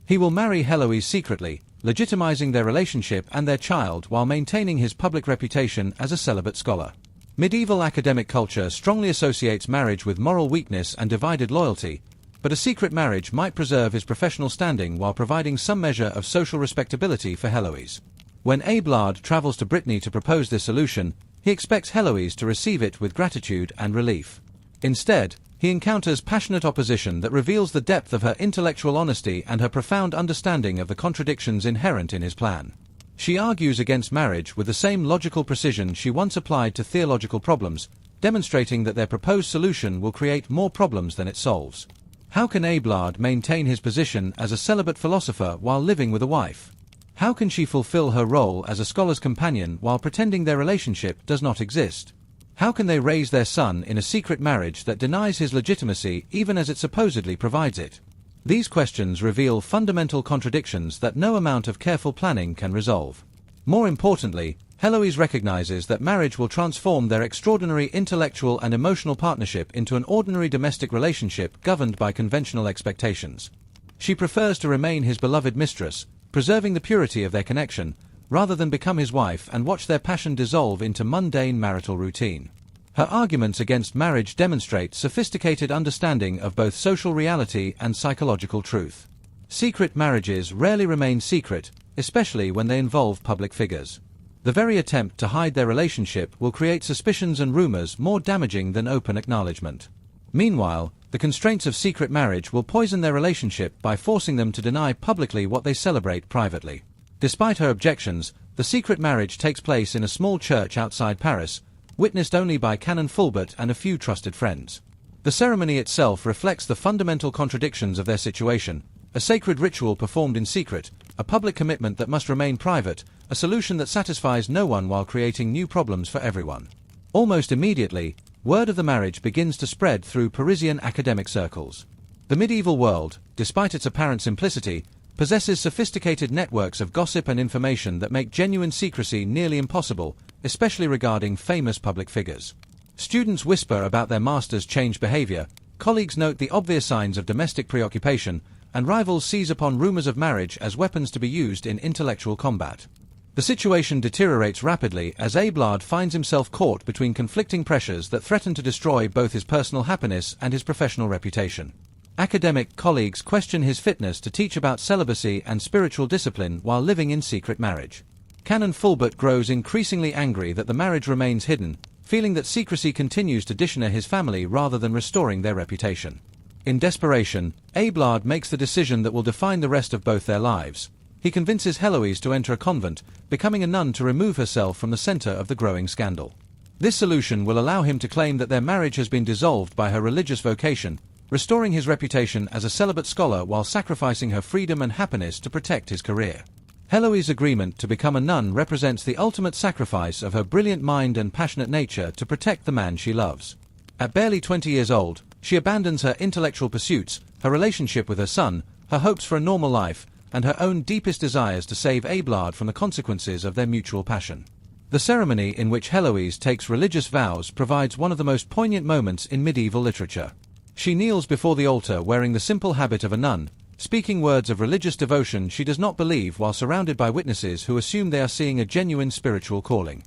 He will marry Héloïse secretly, legitimizing their relationship and their child while maintaining his public reputation as a celibate scholar. Medieval academic culture strongly associates marriage with moral weakness and divided loyalty, but a secret marriage might preserve his professional standing while providing some measure of social respectability for Héloïse. When Abélard travels to Brittany to propose this solution, he expects Héloïse to receive it with gratitude and relief. Instead, he encounters passionate opposition that reveals the depth of her intellectual honesty and her profound understanding of the contradictions inherent in his plan. She argues against marriage with the same logical precision she once applied to theological problems, demonstrating that their proposed solution will create more problems than it solves. How can Abélard maintain his position as a celibate philosopher while living with a wife? How can she fulfill her role as a scholar's companion while pretending their relationship does not exist? How can they raise their son in a secret marriage that denies his legitimacy even as it supposedly provides it? These questions reveal fundamental contradictions that no amount of careful planning can resolve. More importantly, Héloïse recognizes that marriage will transform their extraordinary intellectual and emotional partnership into an ordinary domestic relationship governed by conventional expectations. She prefers to remain his beloved mistress, preserving the purity of their connection, rather than become his wife and watch their passion dissolve into mundane marital routine. Her arguments against marriage demonstrate sophisticated understanding of both social reality and psychological truth. Secret marriages rarely remain secret, especially when they involve public figures. The very attempt to hide their relationship will create suspicions and rumors more damaging than open acknowledgement. Meanwhile, the constraints of secret marriage will poison their relationship by forcing them to deny publicly what they celebrate privately. Despite her objections, the secret marriage takes place in a small church outside Paris, witnessed only by Canon Fulbert and a few trusted friends. The ceremony itself reflects the fundamental contradictions of their situation: a sacred ritual performed in secret, a public commitment that must remain private, a solution that satisfies no one while creating new problems for everyone. Almost immediately, word of the marriage begins to spread through Parisian academic circles. The medieval world, despite its apparent simplicity, possesses sophisticated networks of gossip and information that make genuine secrecy nearly impossible, especially regarding famous public figures. Students whisper about their master's changed behavior, colleagues note the obvious signs of domestic preoccupation, and rivals seize upon rumors of marriage as weapons to be used in intellectual combat. The situation deteriorates rapidly as Abelard finds himself caught between conflicting pressures that threaten to destroy both his personal happiness and his professional reputation. Academic colleagues question his fitness to teach about celibacy and spiritual discipline while living in secret marriage. Canon Fulbert grows increasingly angry that the marriage remains hidden, feeling that secrecy continues to dishonor his family rather than restoring their reputation. In desperation, Abelard makes the decision that will define the rest of both their lives. He convinces Heloise to enter a convent, becoming a nun to remove herself from the center of the growing scandal. This solution will allow him to claim that their marriage has been dissolved by her religious vocation, restoring his reputation as a celibate scholar while sacrificing her freedom and happiness to protect his career. Heloise's agreement to become a nun represents the ultimate sacrifice of her brilliant mind and passionate nature to protect the man she loves. At barely 20 years old, she abandons her intellectual pursuits, her relationship with her son, her hopes for a normal life, and her own deepest desires to save Abelard from the consequences of their mutual passion. The ceremony in which Heloise takes religious vows provides one of the most poignant moments in medieval literature. She kneels before the altar wearing the simple habit of a nun, speaking words of religious devotion she does not believe while surrounded by witnesses who assume they are seeing a genuine spiritual calling.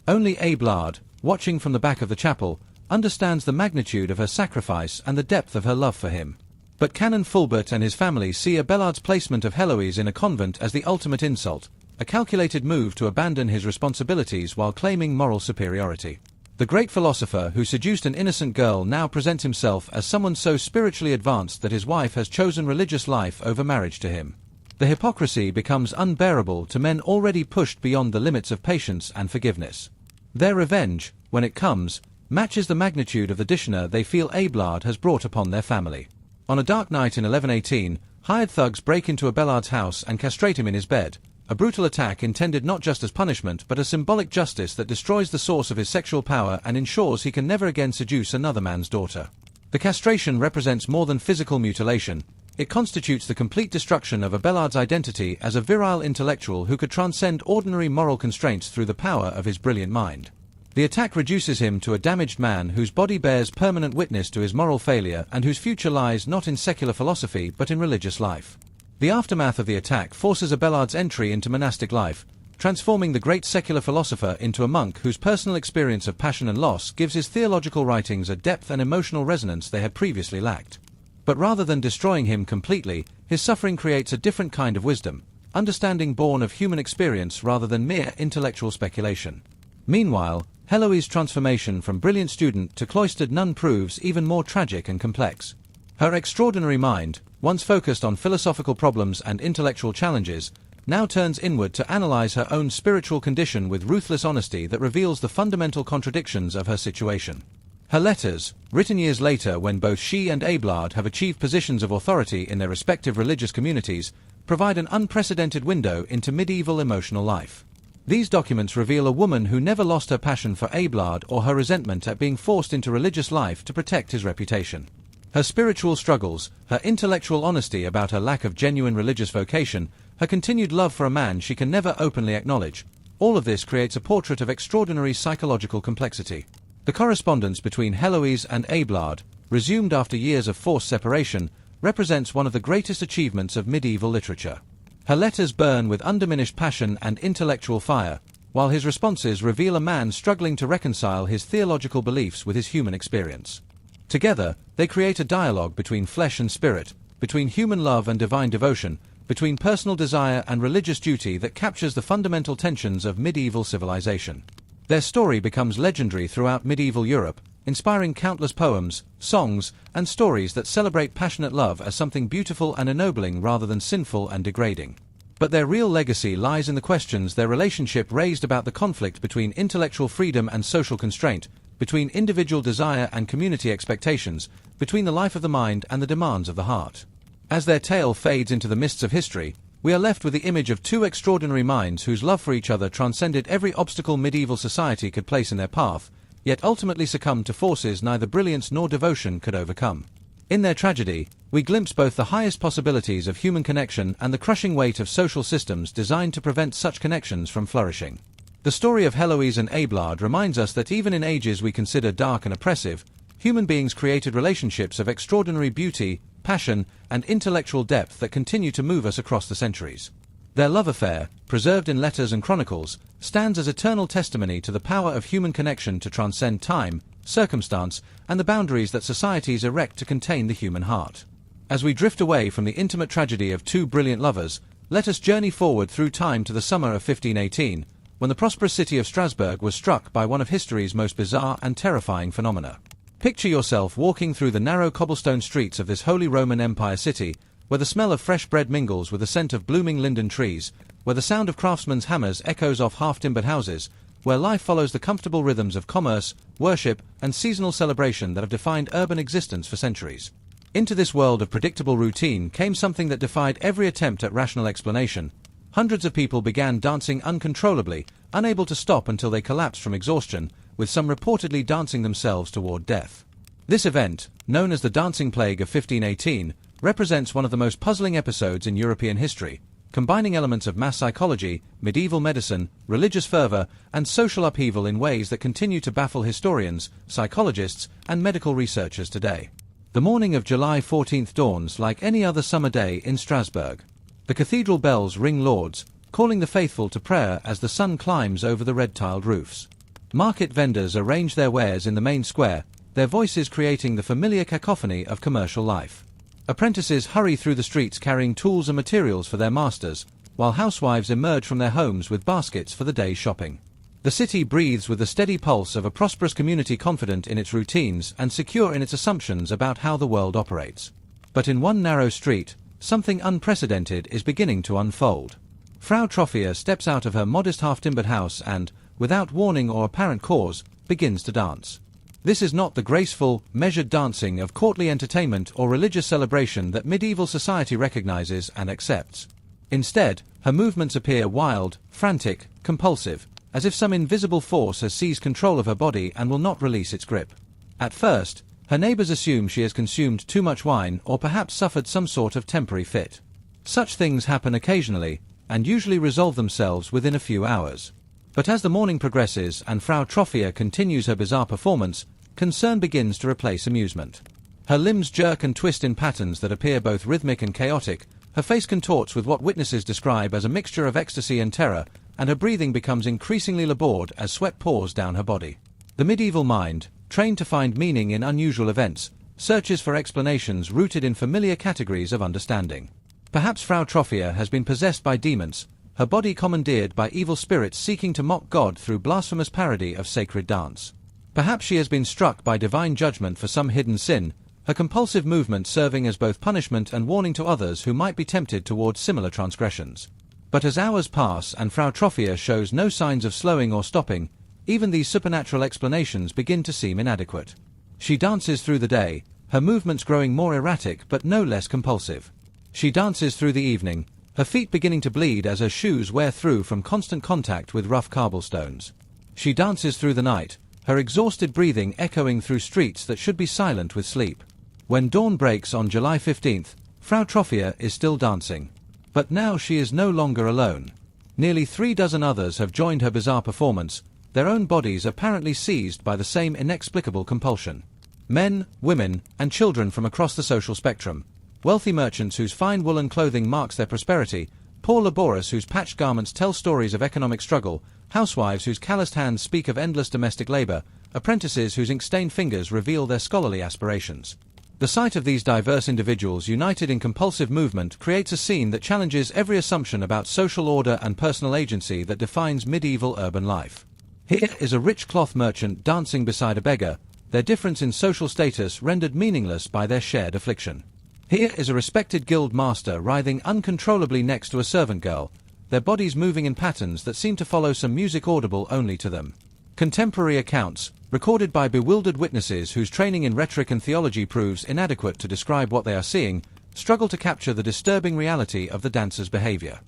Only Abelard, watching from the back of the chapel, understands the magnitude of her sacrifice and the depth of her love for him. But Canon Fulbert and his family see Abélard's placement of Heloise in a convent as the ultimate insult, a calculated move to abandon his responsibilities while claiming moral superiority. The great philosopher who seduced an innocent girl now presents himself as someone so spiritually advanced that his wife has chosen religious life over marriage to him. The hypocrisy becomes unbearable to men already pushed beyond the limits of patience and forgiveness. Their revenge, when it comes, matches the magnitude of the dishonor they feel Abelard has brought upon their family. On a dark night in 1118, hired thugs break into Abélard's house and castrate him in his bed, a brutal attack intended not just as punishment but as symbolic justice that destroys the source of his sexual power and ensures he can never again seduce another man's daughter. The castration represents more than physical mutilation. It constitutes the complete destruction of Abélard's identity as a virile intellectual who could transcend ordinary moral constraints through the power of his brilliant mind. The attack reduces him to a damaged man whose body bears permanent witness to his moral failure and whose future lies not in secular philosophy but in religious life. The aftermath of the attack forces Abélard's entry into monastic life, transforming the great secular philosopher into a monk whose personal experience of passion and loss gives his theological writings a depth and emotional resonance they had previously lacked. But rather than destroying him completely, his suffering creates a different kind of wisdom, understanding born of human experience rather than mere intellectual speculation. Meanwhile, Heloise's transformation from brilliant student to cloistered nun proves even more tragic and complex. Her extraordinary mind, once focused on philosophical problems and intellectual challenges, now turns inward to analyze her own spiritual condition with ruthless honesty that reveals the fundamental contradictions of her situation. Her letters, written years later when both she and Abelard have achieved positions of authority in their respective religious communities, provide an unprecedented window into medieval emotional life. These documents reveal a woman who never lost her passion for Abelard or her resentment at being forced into religious life to protect his reputation. Her spiritual struggles, her intellectual honesty about her lack of genuine religious vocation, her continued love for a man she can never openly acknowledge, all of this creates a portrait of extraordinary psychological complexity. The correspondence between Heloise and Abelard, resumed after years of forced separation, represents one of the greatest achievements of medieval literature. Her letters burn with undiminished passion and intellectual fire, while his responses reveal a man struggling to reconcile his theological beliefs with his human experience. Together, they create a dialogue between flesh and spirit, between human love and divine devotion, between personal desire and religious duty that captures the fundamental tensions of medieval civilization. Their story becomes legendary throughout medieval Europe, inspiring countless poems, songs, and stories that celebrate passionate love as something beautiful and ennobling rather than sinful and degrading. But their real legacy lies in the questions their relationship raised about the conflict between intellectual freedom and social constraint, between individual desire and community expectations, between the life of the mind and the demands of the heart. As their tale fades into the mists of history, we are left with the image of two extraordinary minds whose love for each other transcended every obstacle medieval society could place in their path, yet ultimately succumbed to forces neither brilliance nor devotion could overcome. In their tragedy, we glimpse both the highest possibilities of human connection and the crushing weight of social systems designed to prevent such connections from flourishing. The story of Heloise and Abelard reminds us that even in ages we consider dark and oppressive, human beings created relationships of extraordinary beauty, passion, and intellectual depth that continue to move us across the centuries. Their love affair, preserved in letters and chronicles, stands as eternal testimony to the power of human connection to transcend time, circumstance, and the boundaries that societies erect to contain the human heart. As we drift away from the intimate tragedy of two brilliant lovers, let us journey forward through time to the summer of 1518, when the prosperous city of Strasbourg was struck by one of history's most bizarre and terrifying phenomena. Picture yourself walking through the narrow cobblestone streets of this Holy Roman Empire city, where the smell of fresh bread mingles with the scent of blooming linden trees, where the sound of craftsmen's hammers echoes off half-timbered houses, where life follows the comfortable rhythms of commerce, worship, and seasonal celebration that have defined urban existence for centuries. Into this world of predictable routine came something that defied every attempt at rational explanation. Hundreds of people began dancing uncontrollably, unable to stop until they collapsed from exhaustion, with some reportedly dancing themselves toward death. This event, known as the Dancing Plague of 1518, represents one of the most puzzling episodes in European history, combining elements of mass psychology, medieval medicine, religious fervor, and social upheaval in ways that continue to baffle historians, psychologists, and medical researchers today. The morning of July 14th dawns like any other summer day in Strasbourg. The cathedral bells ring lauds, calling the faithful to prayer as the sun climbs over the red-tiled roofs. Market vendors arrange their wares in the main square, their voices creating the familiar cacophony of commercial life. Apprentices hurry through the streets carrying tools and materials for their masters, while housewives emerge from their homes with baskets for the day's shopping. The city breathes with the steady pulse of a prosperous community confident in its routines and secure in its assumptions about how the world operates. But in one narrow street, something unprecedented is beginning to unfold. Frau Troffea steps out of her modest half-timbered house and, without warning or apparent cause, begins to dance. This is not the graceful, measured dancing of courtly entertainment or religious celebration that medieval society recognizes and accepts. Instead, her movements appear wild, frantic, compulsive, as if some invisible force has seized control of her body and will not release its grip. At first, her neighbors assume she has consumed too much wine or perhaps suffered some sort of temporary fit. Such things happen occasionally, and usually resolve themselves within a few hours. But as the morning progresses and Frau Troffea continues her bizarre performance, concern begins to replace amusement. Her limbs jerk and twist in patterns that appear both rhythmic and chaotic, her face contorts with what witnesses describe as a mixture of ecstasy and terror, and her breathing becomes increasingly labored as sweat pours down her body. The medieval mind, trained to find meaning in unusual events, searches for explanations rooted in familiar categories of understanding. Perhaps Frau Troffea has been possessed by demons, her body commandeered by evil spirits seeking to mock God through blasphemous parody of sacred dance. Perhaps she has been struck by divine judgment for some hidden sin, her compulsive movement serving as both punishment and warning to others who might be tempted towards similar transgressions. But as hours pass and Frau Troffea shows no signs of slowing or stopping, even these supernatural explanations begin to seem inadequate. She dances through the day, her movements growing more erratic but no less compulsive. She dances through the evening, her feet beginning to bleed as her shoes wear through from constant contact with rough cobblestones. She dances through the night, her exhausted breathing echoing through streets that should be silent with sleep. When dawn breaks on July 15th, Frau Troffea is still dancing. But now she is no longer alone. Nearly 36 others have joined her bizarre performance, their own bodies apparently seized by the same inexplicable compulsion. Men, women, and children from across the social spectrum. Wealthy merchants whose fine woolen clothing marks their prosperity, poor laborers whose patched garments tell stories of economic struggle, housewives whose calloused hands speak of endless domestic labor, apprentices whose ink-stained fingers reveal their scholarly aspirations. The sight of these diverse individuals united in compulsive movement creates a scene that challenges every assumption about social order and personal agency that defines medieval urban life. Here is a rich cloth merchant dancing beside a beggar, their difference in social status rendered meaningless by their shared affliction. Here is a respected guild master writhing uncontrollably next to a servant girl, their bodies moving in patterns that seem to follow some music audible only to them. Contemporary accounts, recorded by bewildered witnesses whose training in rhetoric and theology proves inadequate to describe what they are seeing, struggle to capture the disturbing reality of the dancers' behavior.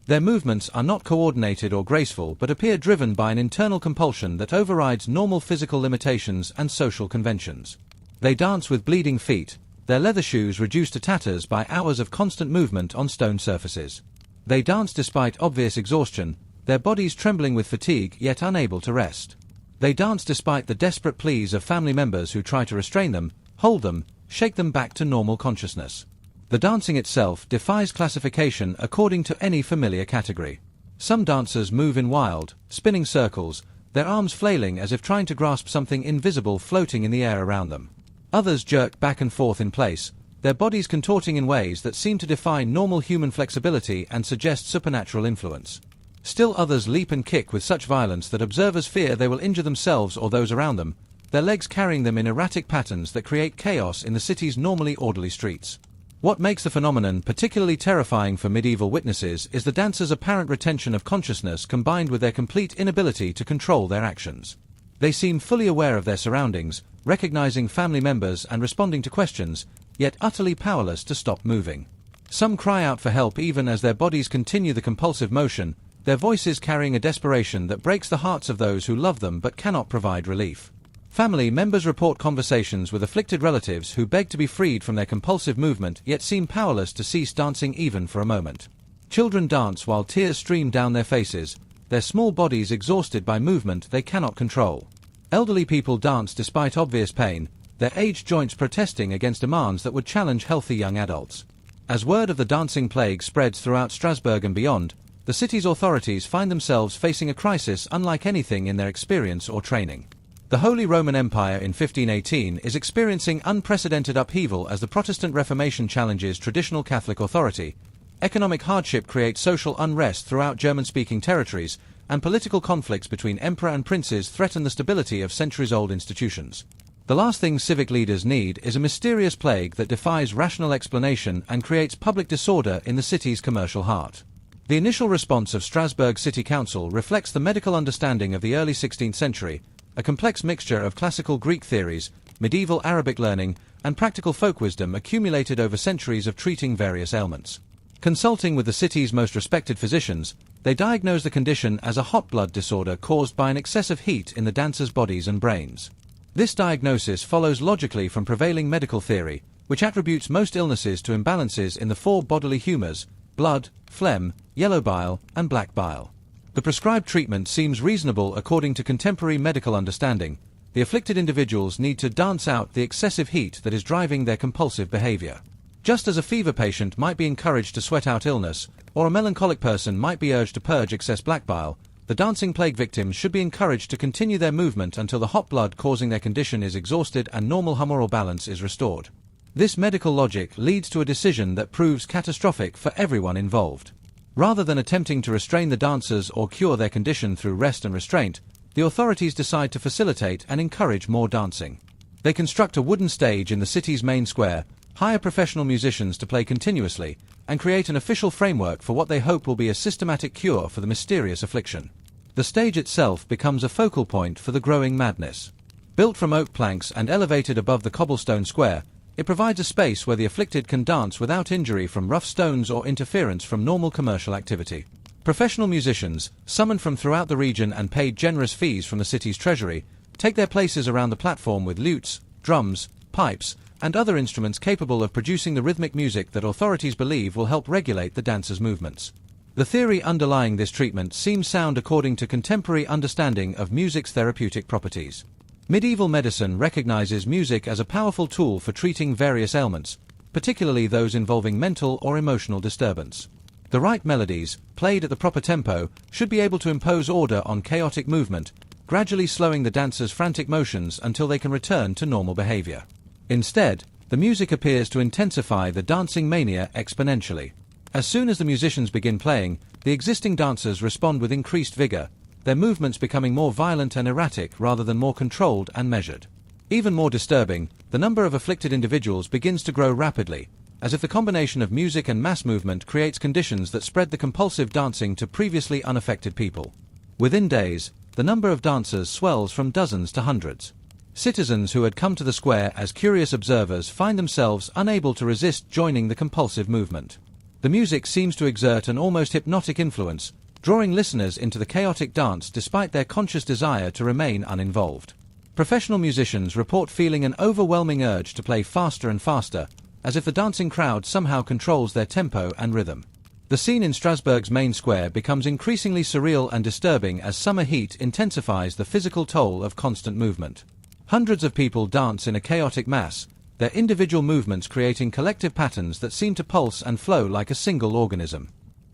Their movements are not coordinated or graceful but appear driven by an internal compulsion that overrides normal physical limitations and social conventions. They dance with bleeding feet, their leather shoes reduced to tatters by hours of constant movement on stone surfaces. They dance despite obvious exhaustion, their bodies trembling with fatigue yet unable to rest. They dance despite the desperate pleas of family members who try to restrain them, hold them, shake them back to normal consciousness. The dancing itself defies classification according to any familiar category. Some dancers move in wild, spinning circles, their arms flailing as if trying to grasp something invisible floating in the air around them. Others jerk back and forth in place, their bodies contorting in ways that seem to defy normal human flexibility and suggest supernatural influence. Still others leap and kick with such violence that observers fear they will injure themselves or those around them, their legs carrying them in erratic patterns that create chaos in the city's normally orderly streets. What makes the phenomenon particularly terrifying for medieval witnesses is the dancers' apparent retention of consciousness combined with their complete inability to control their actions. They seem fully aware of their surroundings, recognizing family members and responding to questions, yet utterly powerless to stop moving. Some cry out for help even as their bodies continue the compulsive motion, their voices carrying a desperation that breaks the hearts of those who love them but cannot provide relief. Family members report conversations with afflicted relatives who beg to be freed from their compulsive movement yet seem powerless to cease dancing even for a moment. Children dance while tears stream down their faces, their small bodies exhausted by movement they cannot control. Elderly people dance despite obvious pain, their aged joints protesting against demands that would challenge healthy young adults. As word of the dancing plague spreads throughout Strasbourg and beyond, the city's authorities find themselves facing a crisis unlike anything in their experience or training. The Holy Roman Empire in 1518 is experiencing unprecedented upheaval as the Protestant Reformation challenges traditional Catholic authority. Economic hardship creates social unrest throughout German-speaking territories, and political conflicts between emperor and princes threaten the stability of centuries-old institutions. The last thing civic leaders need is a mysterious plague that defies rational explanation and creates public disorder in the city's commercial heart. The initial response of Strasbourg City Council reflects the medical understanding of the early 16th century, a complex mixture of classical Greek theories, medieval Arabic learning, and practical folk wisdom accumulated over centuries of treating various ailments. Consulting with the city's most respected physicians, they diagnose the condition as a hot blood disorder caused by an excessive heat in the dancers' bodies and brains. This diagnosis follows logically from prevailing medical theory, which attributes most illnesses to imbalances in the four bodily humors: blood, phlegm, yellow bile, and black bile. The prescribed treatment seems reasonable according to contemporary medical understanding. The afflicted individuals need to dance out the excessive heat that is driving their compulsive behavior. Just as a fever patient might be encouraged to sweat out illness, or a melancholic person might be urged to purge excess black bile, the dancing plague victims should be encouraged to continue their movement until the hot blood causing their condition is exhausted and normal humoral balance is restored. This medical logic leads to a decision that proves catastrophic for everyone involved. Rather than attempting to restrain the dancers or cure their condition through rest and restraint, the authorities decide to facilitate and encourage more dancing. They construct a wooden stage in the city's main square, hire professional musicians to play continuously, and create an official framework for what they hope will be a systematic cure for the mysterious affliction. The stage itself becomes a focal point for the growing madness. Built from oak planks and elevated above the cobblestone square, it provides a space where the afflicted can dance without injury from rough stones or interference from normal commercial activity. Professional musicians, summoned from throughout the region and paid generous fees from the city's treasury, take their places around the platform with lutes, drums, pipes, and other instruments capable of producing the rhythmic music that authorities believe will help regulate the dancers' movements. The theory underlying this treatment seems sound according to contemporary understanding of music's therapeutic properties. Medieval medicine recognizes music as a powerful tool for treating various ailments, particularly those involving mental or emotional disturbance. The right melodies, played at the proper tempo, should be able to impose order on chaotic movement, gradually slowing the dancers' frantic motions until they can return to normal behavior. Instead, the music appears to intensify the dancing mania exponentially. As soon as the musicians begin playing, the existing dancers respond with increased vigor, their movements becoming more violent and erratic rather than more controlled and measured. Even more disturbing, the number of afflicted individuals begins to grow rapidly, as if the combination of music and mass movement creates conditions that spread the compulsive dancing to previously unaffected people. Within days, the number of dancers swells from dozens to hundreds. Citizens who had come to the square as curious observers find themselves unable to resist joining the compulsive movement. The music seems to exert an almost hypnotic influence, drawing listeners into the chaotic dance despite their conscious desire to remain uninvolved. Professional musicians report feeling an overwhelming urge to play faster and faster, as if the dancing crowd somehow controls their tempo and rhythm. The scene in Strasbourg's main square becomes increasingly surreal and disturbing as summer heat intensifies the physical toll of constant movement. Hundreds of people dance in a chaotic mass, their individual movements creating collective patterns that seem to pulse and flow like a single organism.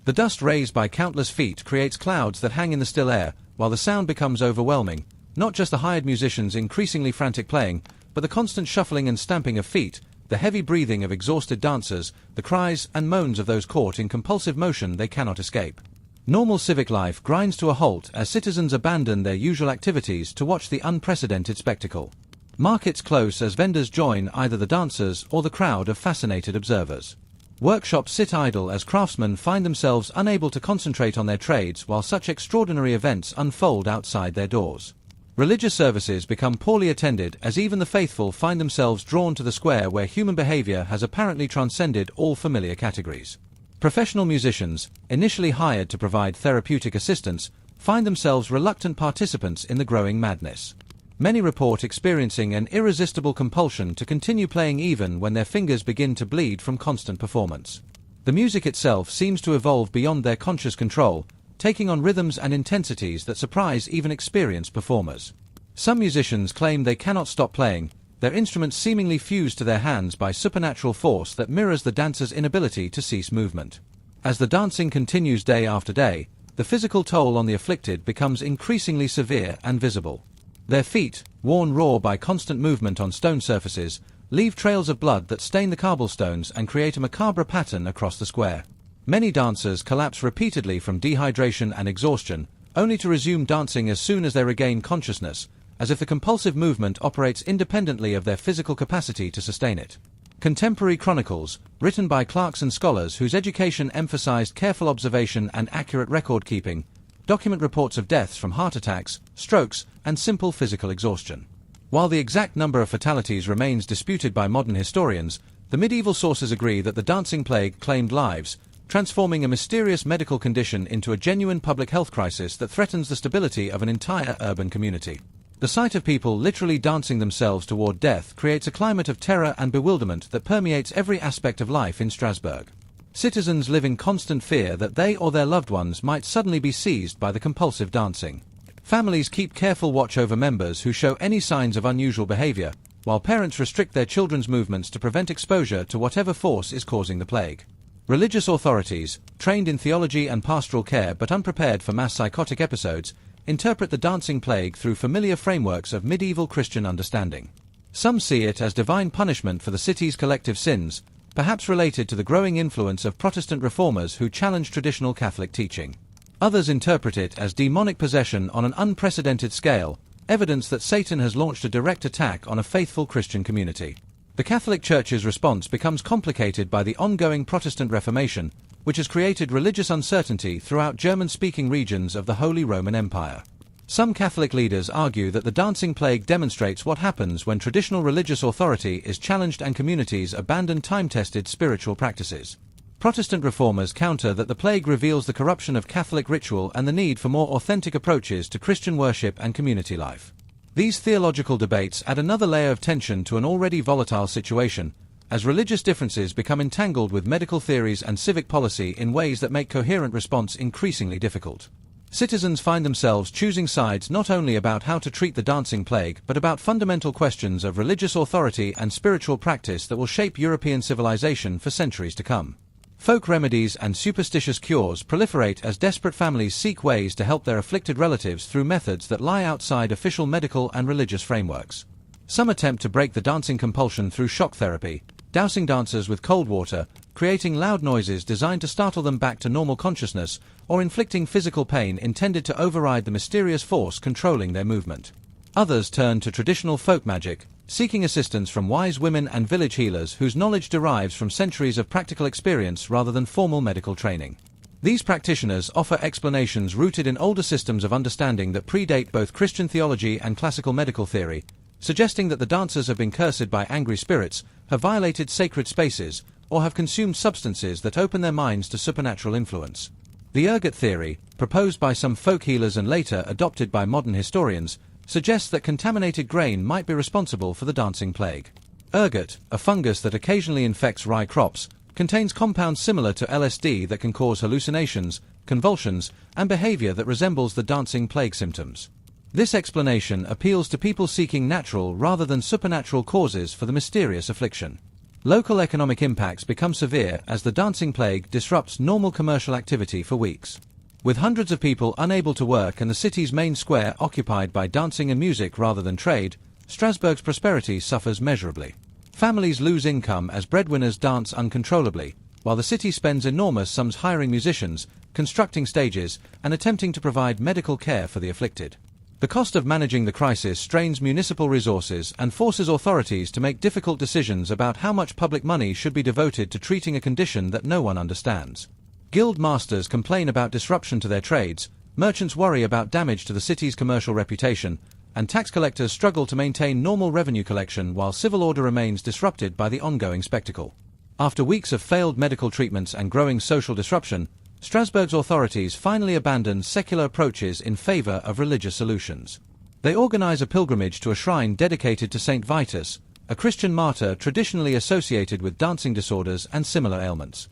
The dust raised by countless feet creates clouds that hang in the still air, while the sound becomes overwhelming, not just the hired musicians' increasingly frantic playing, but the constant shuffling and stamping of feet, the heavy breathing of exhausted dancers, the cries and moans of those caught in compulsive motion they cannot escape. Normal civic life grinds to a halt as citizens abandon their usual activities to watch the unprecedented spectacle. Markets close as vendors join either the dancers or the crowd of fascinated observers. Workshops sit idle as craftsmen find themselves unable to concentrate on their trades while such extraordinary events unfold outside their doors. Religious services become poorly attended as even the faithful find themselves drawn to the square where human behavior has apparently transcended all familiar categories. Professional musicians, initially hired to provide therapeutic assistance, find themselves reluctant participants in the growing madness. Many report experiencing an irresistible compulsion to continue playing even when their fingers begin to bleed from constant performance. The music itself seems to evolve beyond their conscious control, taking on rhythms and intensities that surprise even experienced performers. Some musicians claim they cannot stop playing, their instruments seemingly fused to their hands by supernatural force that mirrors the dancer's inability to cease movement. As the dancing continues day after day, the physical toll on the afflicted becomes increasingly severe and visible. Their feet, worn raw by constant movement on stone surfaces, leave trails of blood that stain the cobblestones and create a macabre pattern across the square. Many dancers collapse repeatedly from dehydration and exhaustion, only to resume dancing as soon as they regain consciousness, as if the compulsive movement operates independently of their physical capacity to sustain it. Contemporary chronicles, written by clerks and scholars whose education emphasized careful observation and accurate record-keeping, document reports of deaths from heart attacks, strokes, and simple physical exhaustion. While the exact number of fatalities remains disputed by modern historians, the medieval sources agree that the dancing plague claimed lives, transforming a mysterious medical condition into a genuine public health crisis that threatens the stability of an entire urban community. The sight of people literally dancing themselves toward death creates a climate of terror and bewilderment that permeates every aspect of life in Strasbourg. Citizens live in constant fear that they or their loved ones might suddenly be seized by the compulsive dancing. Families keep careful watch over members who show any signs of unusual behavior, while parents restrict their children's movements to prevent exposure to whatever force is causing the plague. Religious authorities, trained in theology and pastoral care but unprepared for mass psychotic episodes, interpret the dancing plague through familiar frameworks of medieval Christian understanding. Some see it as divine punishment for the city's collective sins, perhaps related to the growing influence of Protestant reformers who challenge traditional Catholic teaching. Others interpret it as demonic possession on an unprecedented scale, evidence that Satan has launched a direct attack on a faithful Christian community. The Catholic Church's response becomes complicated by the ongoing Protestant Reformation, which has created religious uncertainty throughout German-speaking regions of the Holy Roman Empire. Some Catholic leaders argue that the dancing plague demonstrates what happens when traditional religious authority is challenged and communities abandon time-tested spiritual practices. Protestant reformers counter that the plague reveals the corruption of Catholic ritual and the need for more authentic approaches to Christian worship and community life. These theological debates add another layer of tension to an already volatile situation, as religious differences become entangled with medical theories and civic policy in ways that make coherent response increasingly difficult. Citizens find themselves choosing sides not only about how to treat the dancing plague but about fundamental questions of religious authority and spiritual practice that will shape European civilization for centuries to come. Folk remedies and superstitious cures proliferate as desperate families seek ways to help their afflicted relatives through methods that lie outside official medical and religious frameworks. Some attempt to break the dancing compulsion through shock therapy, dousing dancers with cold water, creating loud noises designed to startle them back to normal consciousness, or inflicting physical pain intended to override the mysterious force controlling their movement. Others turn to traditional folk magic, seeking assistance from wise women and village healers whose knowledge derives from centuries of practical experience rather than formal medical training. These practitioners offer explanations rooted in older systems of understanding that predate both Christian theology and classical medical theory, suggesting that the dancers have been cursed by angry spirits, have violated sacred spaces, or have consumed substances that open their minds to supernatural influence. The ergot theory, proposed by some folk healers and later adopted by modern historians, suggests that contaminated grain might be responsible for the dancing plague. Ergot, a fungus that occasionally infects rye crops, contains compounds similar to LSD that can cause hallucinations, convulsions, and behavior that resembles the dancing plague symptoms. This explanation appeals to people seeking natural rather than supernatural causes for the mysterious affliction. Local economic impacts become severe as the dancing plague disrupts normal commercial activity for weeks. With hundreds of people unable to work and the city's main square occupied by dancing and music rather than trade, Strasbourg's prosperity suffers measurably. Families lose income as breadwinners dance uncontrollably, while the city spends enormous sums hiring musicians, constructing stages, and attempting to provide medical care for the afflicted. The cost of managing the crisis strains municipal resources and forces authorities to make difficult decisions about how much public money should be devoted to treating a condition that no one understands. Guild masters complain about disruption to their trades, merchants worry about damage to the city's commercial reputation, and tax collectors struggle to maintain normal revenue collection while civil order remains disrupted by the ongoing spectacle. After weeks of failed medical treatments and growing social disruption, Strasbourg's authorities finally abandon secular approaches in favor of religious solutions. They organize a pilgrimage to a shrine dedicated to Saint Vitus, a Christian martyr traditionally associated with dancing disorders and similar ailments.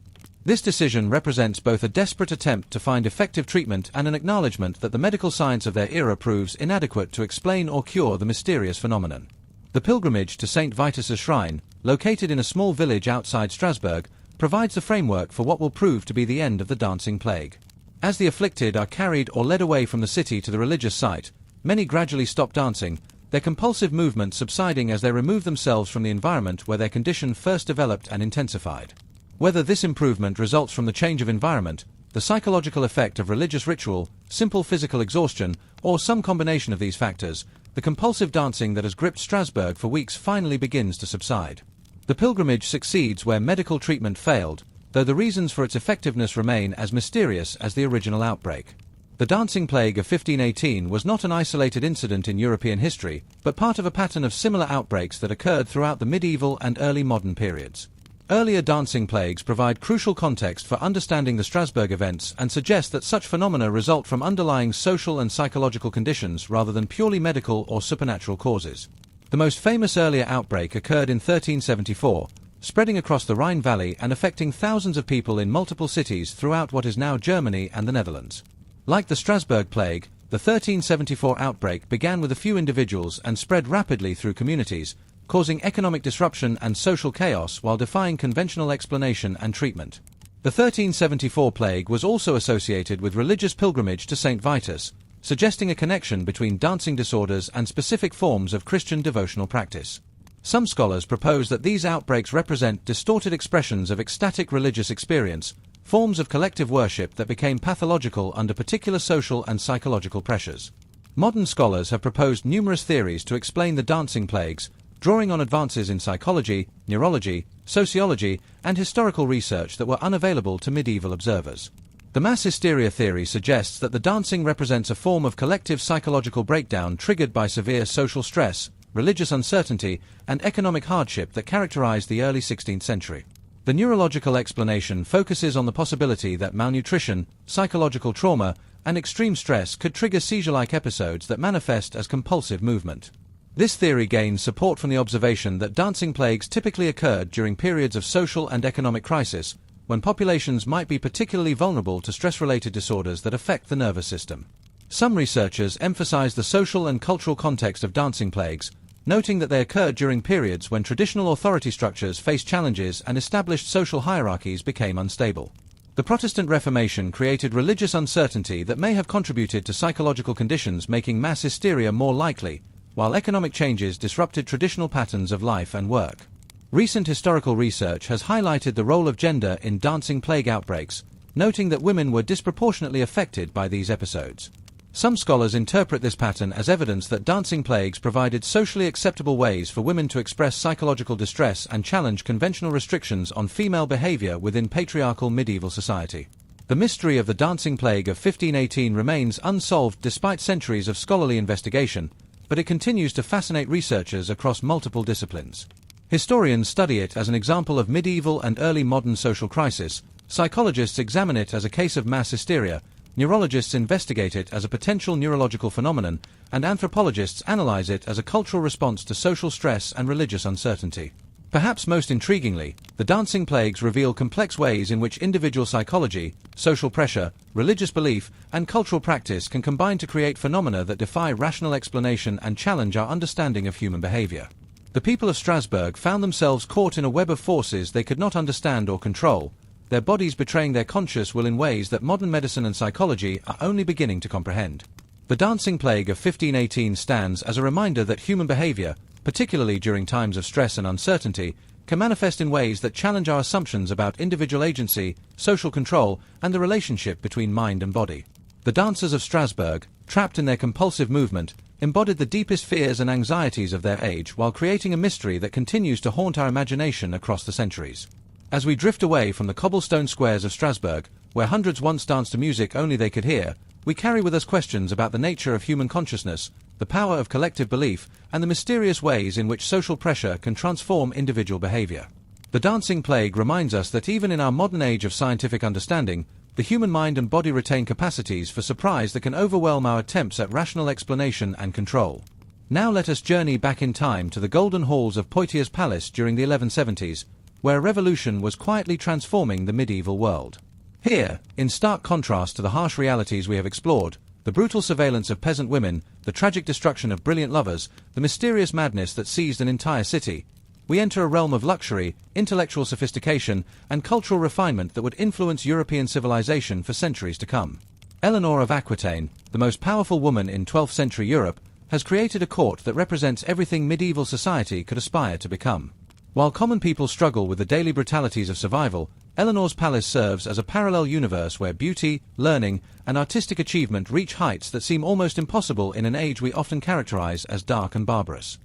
This decision represents both a desperate attempt to find effective treatment and an acknowledgement that the medical science of their era proves inadequate to explain or cure the mysterious phenomenon. The pilgrimage to Saint Vitus's shrine, located in a small village outside Strasbourg, provides the framework for what will prove to be the end of the dancing plague. As the afflicted are carried or led away from the city to the religious site, many gradually stop dancing, their compulsive movement subsiding as they remove themselves from the environment where their condition first developed and intensified. Whether this improvement results from the change of environment, the psychological effect of religious ritual, simple physical exhaustion, or some combination of these factors, the compulsive dancing that has gripped Strasbourg for weeks finally begins to subside. The pilgrimage succeeds where medical treatment failed, though the reasons for its effectiveness remain as mysterious as the original outbreak. The dancing plague of 1518 was not an isolated incident in European history, but part of a pattern of similar outbreaks that occurred throughout the medieval and early modern periods. Earlier dancing plagues provide crucial context for understanding the Strasbourg events and suggest that such phenomena result from underlying social and psychological conditions rather than purely medical or supernatural causes. The most famous earlier outbreak occurred in 1374, spreading across the Rhine Valley and affecting thousands of people in multiple cities throughout what is now Germany and the Netherlands. Like the Strasbourg plague, the 1374 outbreak began with a few individuals and spread rapidly through communities, causing economic disruption and social chaos while defying conventional explanation and treatment. The 1374 plague was also associated with religious pilgrimage to Saint Vitus, suggesting a connection between dancing disorders and specific forms of Christian devotional practice. Some scholars propose that these outbreaks represent distorted expressions of ecstatic religious experience, forms of collective worship that became pathological under particular social and psychological pressures. Modern scholars have proposed numerous theories to explain the dancing plagues, drawing on advances in psychology, neurology, sociology, and historical research that were unavailable to medieval observers. The mass hysteria theory suggests that the dancing represents a form of collective psychological breakdown triggered by severe social stress, religious uncertainty, and economic hardship that characterized the early 16th century. The neurological explanation focuses on the possibility that malnutrition, psychological trauma, and extreme stress could trigger seizure-like episodes that manifest as compulsive movement. This theory gains support from the observation that dancing plagues typically occurred during periods of social and economic crisis, when populations might be particularly vulnerable to stress-related disorders that affect the nervous system. Some researchers emphasize the social and cultural context of dancing plagues, noting that they occurred during periods when traditional authority structures faced challenges and established social hierarchies became unstable. The Protestant Reformation created religious uncertainty that may have contributed to psychological conditions making mass hysteria more likely, while economic changes disrupted traditional patterns of life and work. Recent historical research has highlighted the role of gender in dancing plague outbreaks, noting that women were disproportionately affected by these episodes. Some scholars interpret this pattern as evidence that dancing plagues provided socially acceptable ways for women to express psychological distress and challenge conventional restrictions on female behavior within patriarchal medieval society. The mystery of the dancing plague of 1518 remains unsolved despite centuries of scholarly investigation, but it continues to fascinate researchers across multiple disciplines. Historians study it as an example of medieval and early modern social crisis, psychologists examine it as a case of mass hysteria, neurologists investigate it as a potential neurological phenomenon, and anthropologists analyze it as a cultural response to social stress and religious uncertainty. Perhaps most intriguingly, the dancing plagues reveal complex ways in which individual psychology, social pressure, religious belief, and cultural practice can combine to create phenomena that defy rational explanation and challenge our understanding of human behavior. The people of Strasbourg found themselves caught in a web of forces they could not understand or control, their bodies betraying their conscious will in ways that modern medicine and psychology are only beginning to comprehend. The dancing plague of 1518 stands as a reminder that human behavior, particularly during times of stress and uncertainty, can manifest in ways that challenge our assumptions about individual agency, social control, and the relationship between mind and body. The dancers of Strasbourg, trapped in their compulsive movement, embodied the deepest fears and anxieties of their age while creating a mystery that continues to haunt our imagination across the centuries. As we drift away from the cobblestone squares of Strasbourg, where hundreds once danced to music only they could hear, we carry with us questions about the nature of human consciousness, the power of collective belief, and the mysterious ways in which social pressure can transform individual behavior. The dancing plague reminds us that even in our modern age of scientific understanding, the human mind and body retain capacities for surprise that can overwhelm our attempts at rational explanation and control. Now let us journey back in time to the golden halls of Poitiers Palace during the 1170s, where a revolution was quietly transforming the medieval world. Here, in stark contrast to the harsh realities we have explored, the brutal surveillance of peasant women, the tragic destruction of brilliant lovers, the mysterious madness that seized an entire city, we enter a realm of luxury, intellectual sophistication, and cultural refinement that would influence European civilization for centuries to come. Eleanor of Aquitaine, the most powerful woman in 12th century Europe, has created a court that represents everything medieval society could aspire to become. While common people struggle with the daily brutalities of survival, Eleanor's palace serves as a parallel universe where beauty, learning, and artistic achievement reach heights that seem almost impossible in an age we often characterize as dark and barbarous.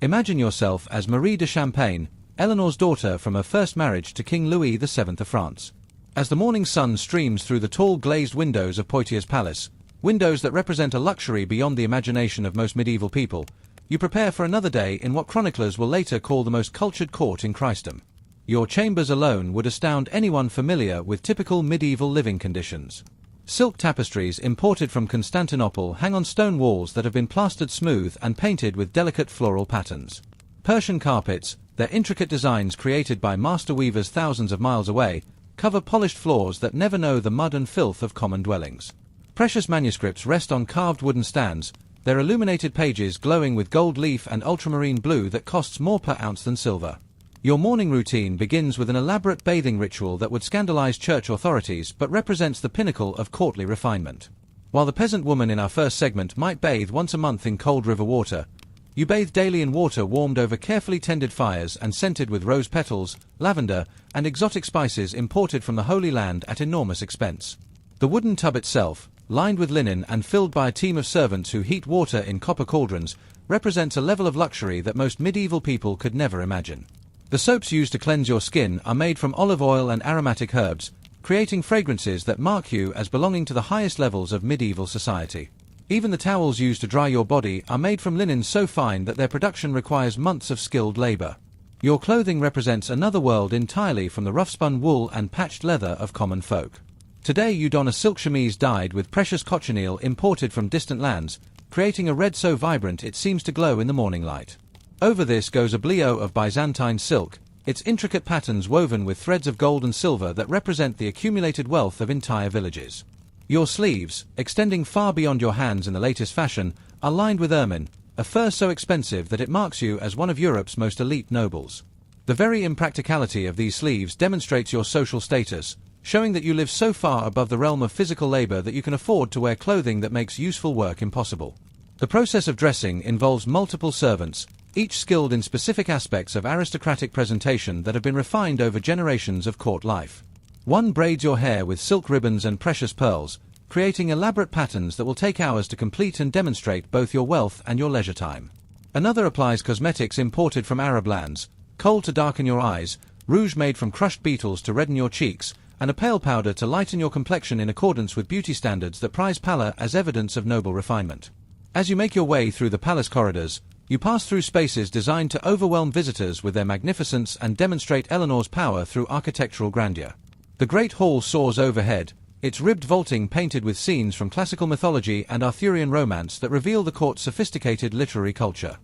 Imagine yourself as Marie de Champagne, Eleanor's daughter from her first marriage to King Louis VII of France. As the morning sun streams through the tall glazed windows of Poitiers Palace, windows that represent a luxury beyond the imagination of most medieval people, you prepare for another day in what chroniclers will later call the most cultured court in Christendom. Your chambers alone would astound anyone familiar with typical medieval living conditions. Silk tapestries imported from Constantinople hang on stone walls that have been plastered smooth and painted with delicate floral patterns. Persian carpets, their intricate designs created by master weavers thousands of miles away, cover polished floors that never know the mud and filth of common dwellings. Precious manuscripts rest on carved wooden stands, their illuminated pages glowing with gold leaf and ultramarine blue that costs more per ounce than silver. Your morning routine begins with an elaborate bathing ritual that would scandalize church authorities but represents the pinnacle of courtly refinement. While the peasant woman in our first segment might bathe once a month in cold river water, you bathe daily in water warmed over carefully tended fires and scented with rose petals, lavender, and exotic spices imported from the Holy Land at enormous expense. The wooden tub itself, lined with linen and filled by a team of servants who heat water in copper cauldrons, represents a level of luxury that most medieval people could never imagine. The soaps used to cleanse your skin are made from olive oil and aromatic herbs, creating fragrances that mark you as belonging to the highest levels of medieval society. Even the towels used to dry your body are made from linen so fine that their production requires months of skilled labor. Your clothing represents another world entirely from the rough-spun wool and patched leather of common folk. Today you don a silk chemise dyed with precious cochineal imported from distant lands, creating a red so vibrant it seems to glow in the morning light. Over this goes a blio of Byzantine silk, its intricate patterns woven with threads of gold and silver that represent the accumulated wealth of entire villages. Your sleeves, extending far beyond your hands in the latest fashion, are lined with ermine, a fur so expensive that it marks you as one of Europe's most elite nobles. The very impracticality of these sleeves demonstrates your social status, showing that you live so far above the realm of physical labor that you can afford to wear clothing that makes useful work impossible. The process of dressing involves multiple servants, each skilled in specific aspects of aristocratic presentation that have been refined over generations of court life. One braids your hair with silk ribbons and precious pearls, creating elaborate patterns that will take hours to complete and demonstrate both your wealth and your leisure time. Another applies cosmetics imported from Arab lands, kohl to darken your eyes, rouge made from crushed beetles to redden your cheeks, and a pale powder to lighten your complexion in accordance with beauty standards that prize pallor as evidence of noble refinement. As you make your way through the palace corridors, you pass through spaces designed to overwhelm visitors with their magnificence and demonstrate Eleanor's power through architectural grandeur. The Great Hall soars overhead, its ribbed vaulting painted with scenes from classical mythology and Arthurian romance that reveal the court's sophisticated literary culture.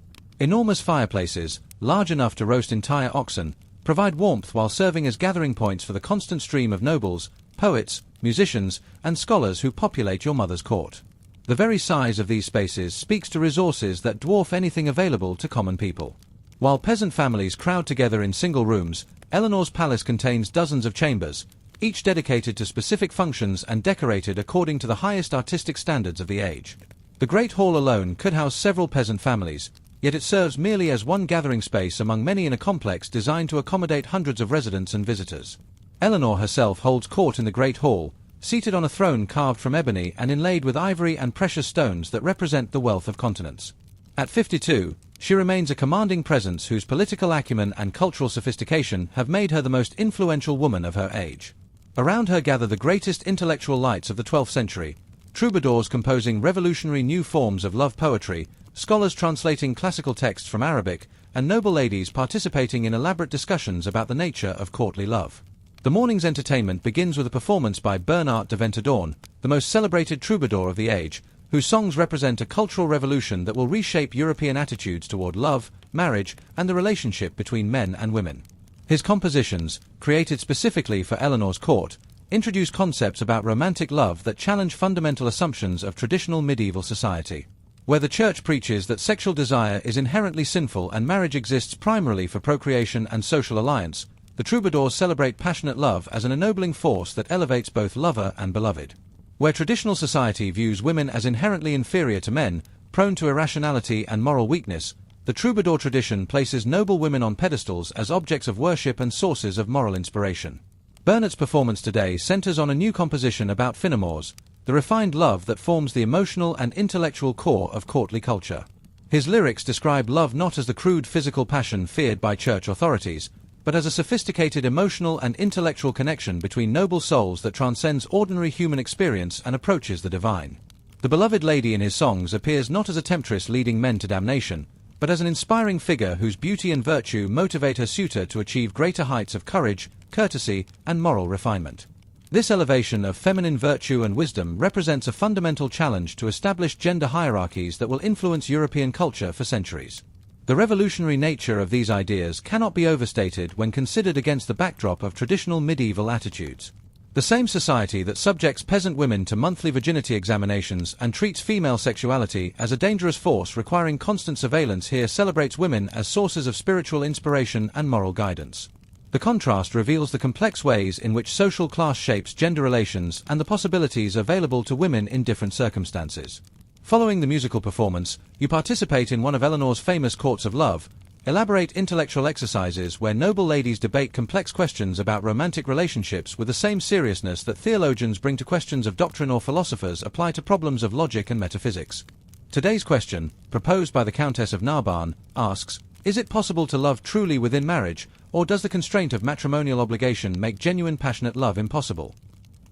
Enormous fireplaces, large enough to roast entire oxen, provide warmth while serving as gathering points for the constant stream of nobles, poets, musicians, and scholars who populate your mother's court. The very size of these spaces speaks to resources that dwarf anything available to common people. While peasant families crowd together in single rooms, Eleanor's palace contains dozens of chambers, each dedicated to specific functions and decorated according to the highest artistic standards of the age. The Great Hall alone could house several peasant families, yet it serves merely as one gathering space among many in a complex designed to accommodate hundreds of residents and visitors. Eleanor herself holds court in the Great Hall, seated on a throne carved from ebony and inlaid with ivory and precious stones that represent the wealth of continents. At 52, she remains a commanding presence whose political acumen and cultural sophistication have made her the most influential woman of her age. Around her gather the greatest intellectual lights of the 12th century, troubadours composing revolutionary new forms of love poetry, scholars translating classical texts from Arabic, and noble ladies participating in elaborate discussions about the nature of courtly love. The morning's entertainment begins with a performance by Bernard de Ventadorn, the most celebrated troubadour of the age, whose songs represent a cultural revolution that will reshape European attitudes toward love, marriage, and the relationship between men and women. His compositions, created specifically for Eleanor's court, introduce concepts about romantic love that challenge fundamental assumptions of traditional medieval society. Where the church preaches that sexual desire is inherently sinful and marriage exists primarily for procreation and social alliance, the troubadours celebrate passionate love as an ennobling force that elevates both lover and beloved. Where traditional society views women as inherently inferior to men, prone to irrationality and moral weakness, the troubadour tradition places noble women on pedestals as objects of worship and sources of moral inspiration. Bernard's performance today centers on a new composition about Finamores, the refined love that forms the emotional and intellectual core of courtly culture. His lyrics describe love not as the crude physical passion feared by church authorities, but as a sophisticated emotional and intellectual connection between noble souls that transcends ordinary human experience and approaches the divine. The beloved lady in his songs appears not as a temptress leading men to damnation, but as an inspiring figure whose beauty and virtue motivate her suitor to achieve greater heights of courage, courtesy, and moral refinement. This elevation of feminine virtue and wisdom represents a fundamental challenge to established gender hierarchies that will influence European culture for centuries. The revolutionary nature of these ideas cannot be overstated when considered against the backdrop of traditional medieval attitudes. The same society that subjects peasant women to monthly virginity examinations and treats female sexuality as a dangerous force requiring constant surveillance here celebrates women as sources of spiritual inspiration and moral guidance. The contrast reveals the complex ways in which social class shapes gender relations and the possibilities available to women in different circumstances. Following the musical performance, you participate in one of Eleanor's famous courts of love, elaborate intellectual exercises where noble ladies debate complex questions about romantic relationships with the same seriousness that theologians bring to questions of doctrine or philosophers apply to problems of logic and metaphysics. Today's question, proposed by the Countess of Narbonne, asks, is it possible to love truly within marriage, or does the constraint of matrimonial obligation make genuine passionate love impossible?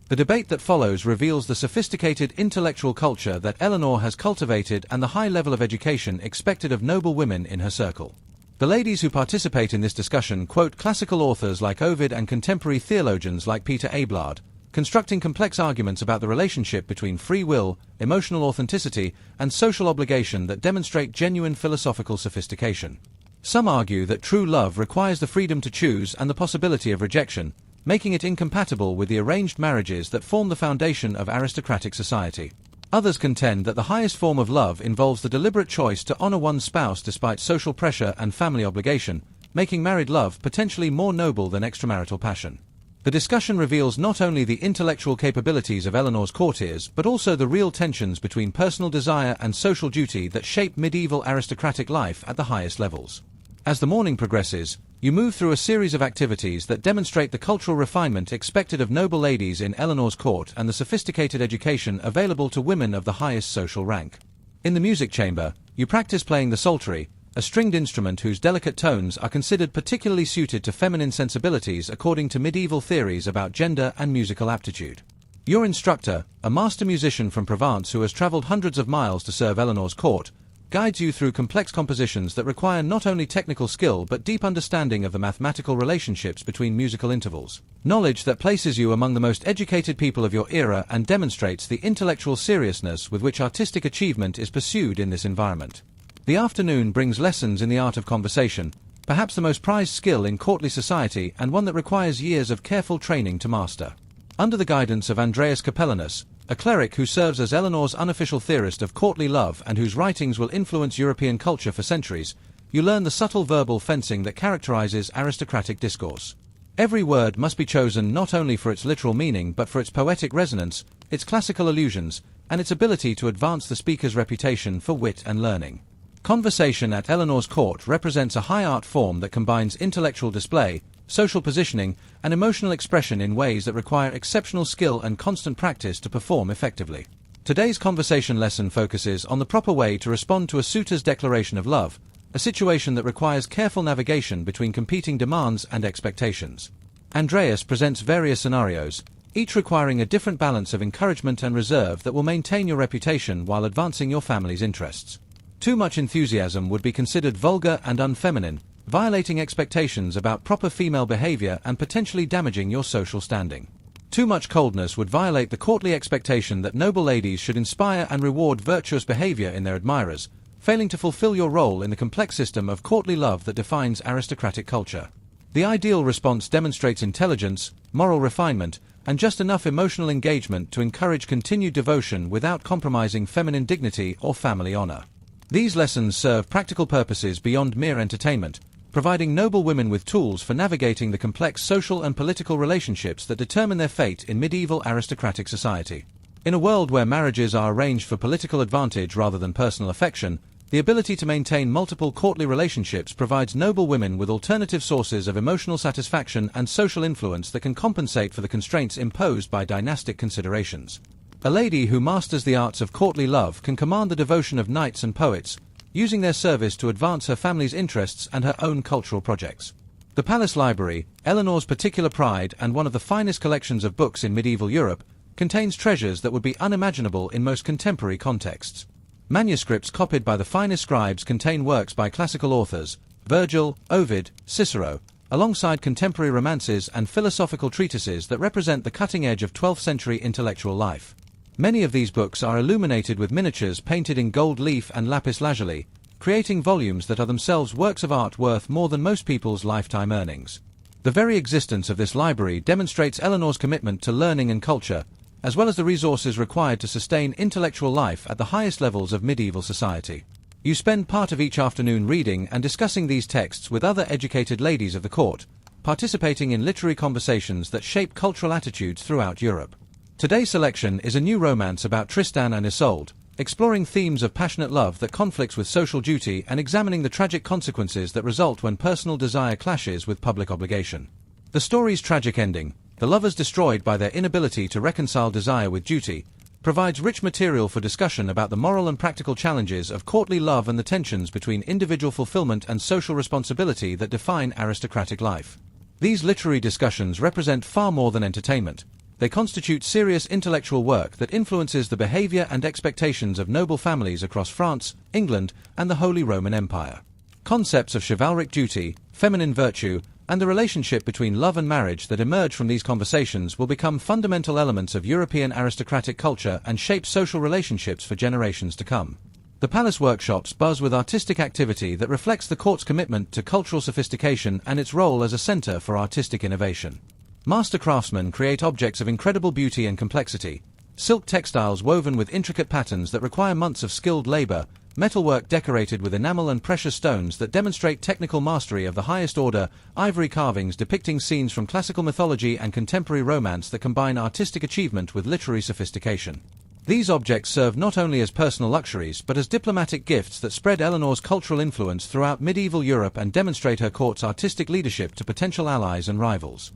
The debate that follows reveals the sophisticated intellectual culture that Eleanor has cultivated and the high level of education expected of noble women in her circle. The ladies who participate in this discussion quote classical authors like Ovid and contemporary theologians like Peter Abelard, constructing complex arguments about the relationship between free will, emotional authenticity, and social obligation that demonstrate genuine philosophical sophistication. Some argue that true love requires the freedom to choose and the possibility of rejection, making it incompatible with the arranged marriages that form the foundation of aristocratic society. Others contend that the highest form of love involves the deliberate choice to honor one's spouse despite social pressure and family obligation, making married love potentially more noble than extramarital passion. The discussion reveals not only the intellectual capabilities of Eleanor's courtiers but also the real tensions between personal desire and social duty that shape medieval aristocratic life at the highest levels. As the morning progresses, you move through a series of activities that demonstrate the cultural refinement expected of noble ladies in Eleanor's court and the sophisticated education available to women of the highest social rank. In the music chamber, you practice playing the psaltery, a stringed instrument whose delicate tones are considered particularly suited to feminine sensibilities according to medieval theories about gender and musical aptitude. Your instructor, a master musician from Provence who has traveled hundreds of miles to serve Eleanor's court, guides you through complex compositions that require not only technical skill but deep understanding of the mathematical relationships between musical intervals. Knowledge that places you among the most educated people of your era and demonstrates the intellectual seriousness with which artistic achievement is pursued in this environment. The afternoon brings lessons in the art of conversation, perhaps the most prized skill in courtly society and one that requires years of careful training to master. Under the guidance of Andreas Capellanus, a cleric who serves as Eleanor's unofficial theorist of courtly love and whose writings will influence European culture for centuries, you learn the subtle verbal fencing that characterizes aristocratic discourse. Every word must be chosen not only for its literal meaning but for its poetic resonance, its classical allusions, and its ability to advance the speaker's reputation for wit and learning. Conversation at Eleanor's court represents a high art form that combines intellectual display, social positioning, and emotional expression in ways that require exceptional skill and constant practice to perform effectively. Today's conversation lesson focuses on the proper way to respond to a suitor's declaration of love, a situation that requires careful navigation between competing demands and expectations. Andreas presents various scenarios, each requiring a different balance of encouragement and reserve that will maintain your reputation while advancing your family's interests. Too much enthusiasm would be considered vulgar and unfeminine, violating expectations about proper female behavior and potentially damaging your social standing. Too much coldness would violate the courtly expectation that noble ladies should inspire and reward virtuous behavior in their admirers, failing to fulfill your role in the complex system of courtly love that defines aristocratic culture. The ideal response demonstrates intelligence, moral refinement, and just enough emotional engagement to encourage continued devotion without compromising feminine dignity or family honor. These lessons serve practical purposes beyond mere entertainment, providing noble women with tools for navigating the complex social and political relationships that determine their fate in medieval aristocratic society. In a world where marriages are arranged for political advantage rather than personal affection, the ability to maintain multiple courtly relationships provides noble women with alternative sources of emotional satisfaction and social influence that can compensate for the constraints imposed by dynastic considerations. A lady who masters the arts of courtly love can command the devotion of knights and poets, using their service to advance her family's interests and her own cultural projects. The Palace Library, Eleanor's particular pride and one of the finest collections of books in medieval Europe, contains treasures that would be unimaginable in most contemporary contexts. Manuscripts copied by the finest scribes contain works by classical authors, Virgil, Ovid, Cicero, alongside contemporary romances and philosophical treatises that represent the cutting edge of 12th century intellectual life. Many of these books are illuminated with miniatures painted in gold leaf and lapis lazuli, creating volumes that are themselves works of art worth more than most people's lifetime earnings. The very existence of this library demonstrates Eleanor's commitment to learning and culture, as well as the resources required to sustain intellectual life at the highest levels of medieval society. You spend part of each afternoon reading and discussing these texts with other educated ladies of the court, participating in literary conversations that shape cultural attitudes throughout Europe. Today's selection is a new romance about Tristan and Isolde, exploring themes of passionate love that conflicts with social duty and examining the tragic consequences that result when personal desire clashes with public obligation. The story's tragic ending, the lovers destroyed by their inability to reconcile desire with duty, provides rich material for discussion about the moral and practical challenges of courtly love and the tensions between individual fulfillment and social responsibility that define aristocratic life. These literary discussions represent far more than entertainment. They constitute serious intellectual work that influences the behavior and expectations of noble families across France, England, and the Holy Roman Empire. Concepts of chivalric duty, feminine virtue, and the relationship between love and marriage that emerge from these conversations will become fundamental elements of European aristocratic culture and shape social relationships for generations to come. The palace workshops buzz with artistic activity that reflects the court's commitment to cultural sophistication and its role as a center for artistic innovation. Master craftsmen create objects of incredible beauty and complexity, silk textiles woven with intricate patterns that require months of skilled labor, metalwork decorated with enamel and precious stones that demonstrate technical mastery of the highest order, ivory carvings depicting scenes from classical mythology and contemporary romance that combine artistic achievement with literary sophistication. These objects serve not only as personal luxuries but as diplomatic gifts that spread Eleanor's cultural influence throughout medieval Europe and demonstrate her court's artistic leadership to potential allies and rivals.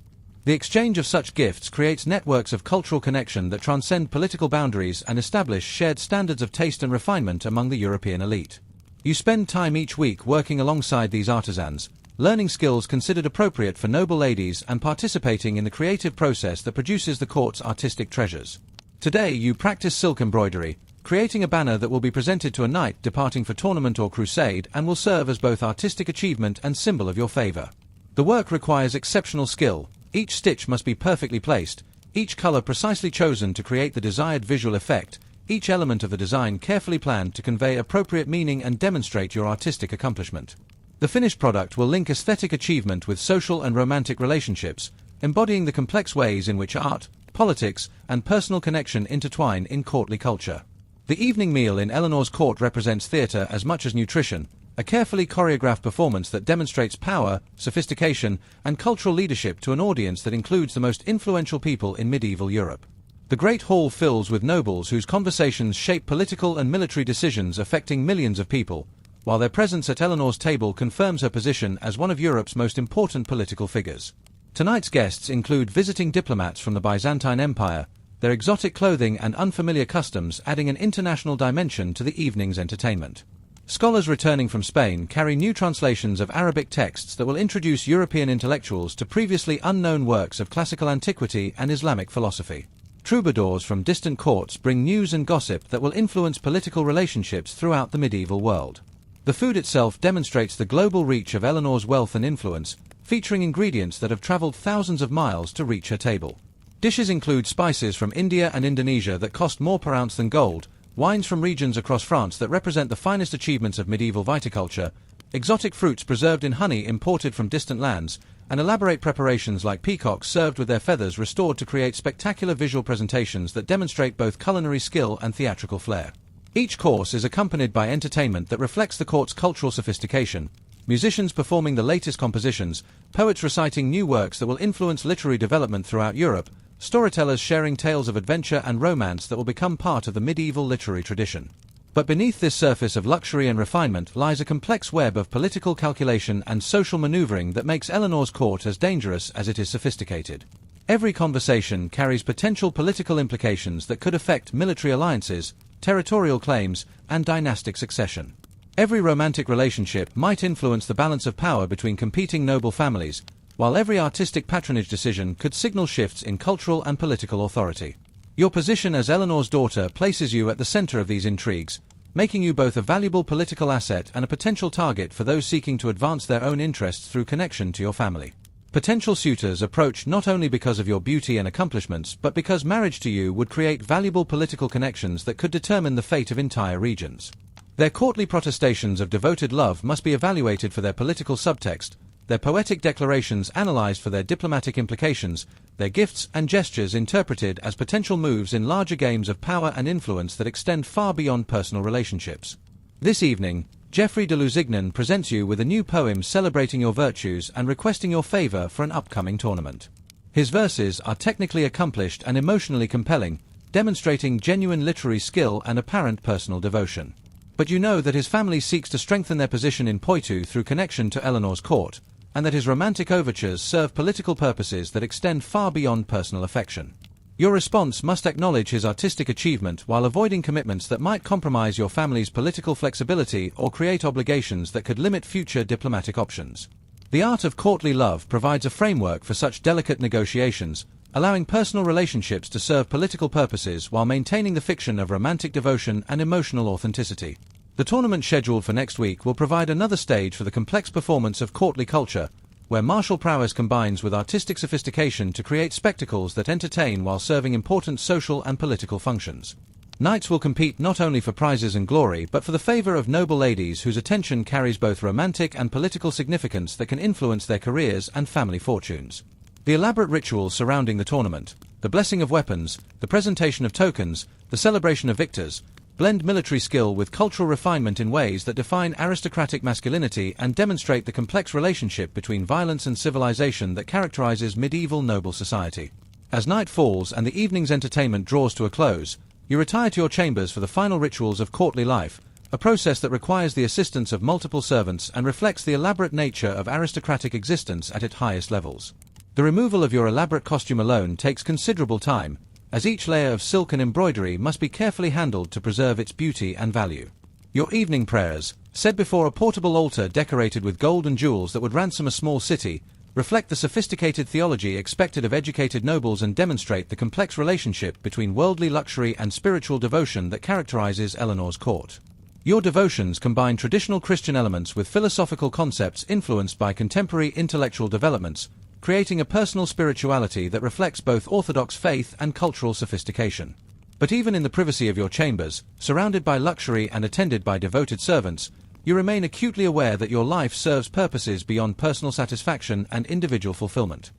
The exchange of such gifts creates networks of cultural connection that transcend political boundaries and establish shared standards of taste and refinement among the European elite. You spend time each week working alongside these artisans, learning skills considered appropriate for noble ladies and participating in the creative process that produces the court's artistic treasures. Today you practice silk embroidery, creating a banner that will be presented to a knight departing for tournament or crusade and will serve as both artistic achievement and symbol of your favor. The work requires exceptional skill. Each stitch must be perfectly placed, each color precisely chosen to create the desired visual effect, each element of the design carefully planned to convey appropriate meaning and demonstrate your artistic accomplishment. The finished product will link aesthetic achievement with social and romantic relationships, embodying the complex ways in which art, politics, and personal connection intertwine in courtly culture. The evening meal in Eleanor's court represents theatre as much as nutrition, a carefully choreographed performance that demonstrates power, sophistication, and cultural leadership to an audience that includes the most influential people in medieval Europe. The Great Hall fills with nobles whose conversations shape political and military decisions affecting millions of people, while their presence at Eleanor's table confirms her position as one of Europe's most important political figures. Tonight's guests include visiting diplomats from the Byzantine Empire, their exotic clothing and unfamiliar customs adding an international dimension to the evening's entertainment. Scholars returning from Spain carry new translations of Arabic texts that will introduce European intellectuals to previously unknown works of classical antiquity and Islamic philosophy. Troubadours from distant courts bring news and gossip that will influence political relationships throughout the medieval world. The food itself demonstrates the global reach of Eleanor's wealth and influence, featuring ingredients that have traveled thousands of miles to reach her table. Dishes include spices from India and Indonesia that cost more per ounce than gold, wines from regions across France that represent the finest achievements of medieval viticulture, exotic fruits preserved in honey imported from distant lands, and elaborate preparations like peacocks served with their feathers restored to create spectacular visual presentations that demonstrate both culinary skill and theatrical flair. Each course is accompanied by entertainment that reflects the court's cultural sophistication, musicians performing the latest compositions, poets reciting new works that will influence literary development throughout Europe, storytellers sharing tales of adventure and romance that will become part of the medieval literary tradition. But beneath this surface of luxury and refinement lies a complex web of political calculation and social maneuvering that makes Eleanor's court as dangerous as it is sophisticated. Every conversation carries potential political implications that could affect military alliances, territorial claims, and dynastic succession. Every romantic relationship might influence the balance of power between competing noble families, while every artistic patronage decision could signal shifts in cultural and political authority. Your position as Eleanor's daughter places you at the center of these intrigues, making you both a valuable political asset and a potential target for those seeking to advance their own interests through connection to your family. Potential suitors approach not only because of your beauty and accomplishments, but because marriage to you would create valuable political connections that could determine the fate of entire regions. Their courtly protestations of devoted love must be evaluated for their political subtext, their poetic declarations analyzed for their diplomatic implications, their gifts and gestures interpreted as potential moves in larger games of power and influence that extend far beyond personal relationships. This evening, Geoffrey de Lusignan presents you with a new poem celebrating your virtues and requesting your favor for an upcoming tournament. His verses are technically accomplished and emotionally compelling, demonstrating genuine literary skill and apparent personal devotion. But you know that his family seeks to strengthen their position in Poitou through connection to Eleanor's court, and that his romantic overtures serve political purposes that extend far beyond personal affection. Your response must acknowledge his artistic achievement while avoiding commitments that might compromise your family's political flexibility or create obligations that could limit future diplomatic options. The art of courtly love provides a framework for such delicate negotiations, allowing personal relationships to serve political purposes while maintaining the fiction of romantic devotion and emotional authenticity. The tournament scheduled for next week will provide another stage for the complex performance of courtly culture, where martial prowess combines with artistic sophistication to create spectacles that entertain while serving important social and political functions. Knights will compete not only for prizes and glory but for the favor of noble ladies whose attention carries both romantic and political significance that can influence their careers and family fortunes. The elaborate rituals surrounding the tournament, the blessing of weapons, the presentation of tokens, the celebration of victors, blend military skill with cultural refinement in ways that define aristocratic masculinity and demonstrate the complex relationship between violence and civilization that characterizes medieval noble society. As night falls and the evening's entertainment draws to a close, you retire to your chambers for the final rituals of courtly life, a process that requires the assistance of multiple servants and reflects the elaborate nature of aristocratic existence at its highest levels. The removal of your elaborate costume alone takes considerable time, as each layer of silk and embroidery must be carefully handled to preserve its beauty and value. Your evening prayers, said before a portable altar decorated with gold and jewels that would ransom a small city, reflect the sophisticated theology expected of educated nobles and demonstrate the complex relationship between worldly luxury and spiritual devotion that characterizes Eleanor's court. Your devotions combine traditional Christian elements with philosophical concepts influenced by contemporary intellectual developments, creating a personal spirituality that reflects both orthodox faith and cultural sophistication. But even in the privacy of your chambers, surrounded by luxury and attended by devoted servants, you remain acutely aware that your life serves purposes beyond personal satisfaction and individual fulfillment.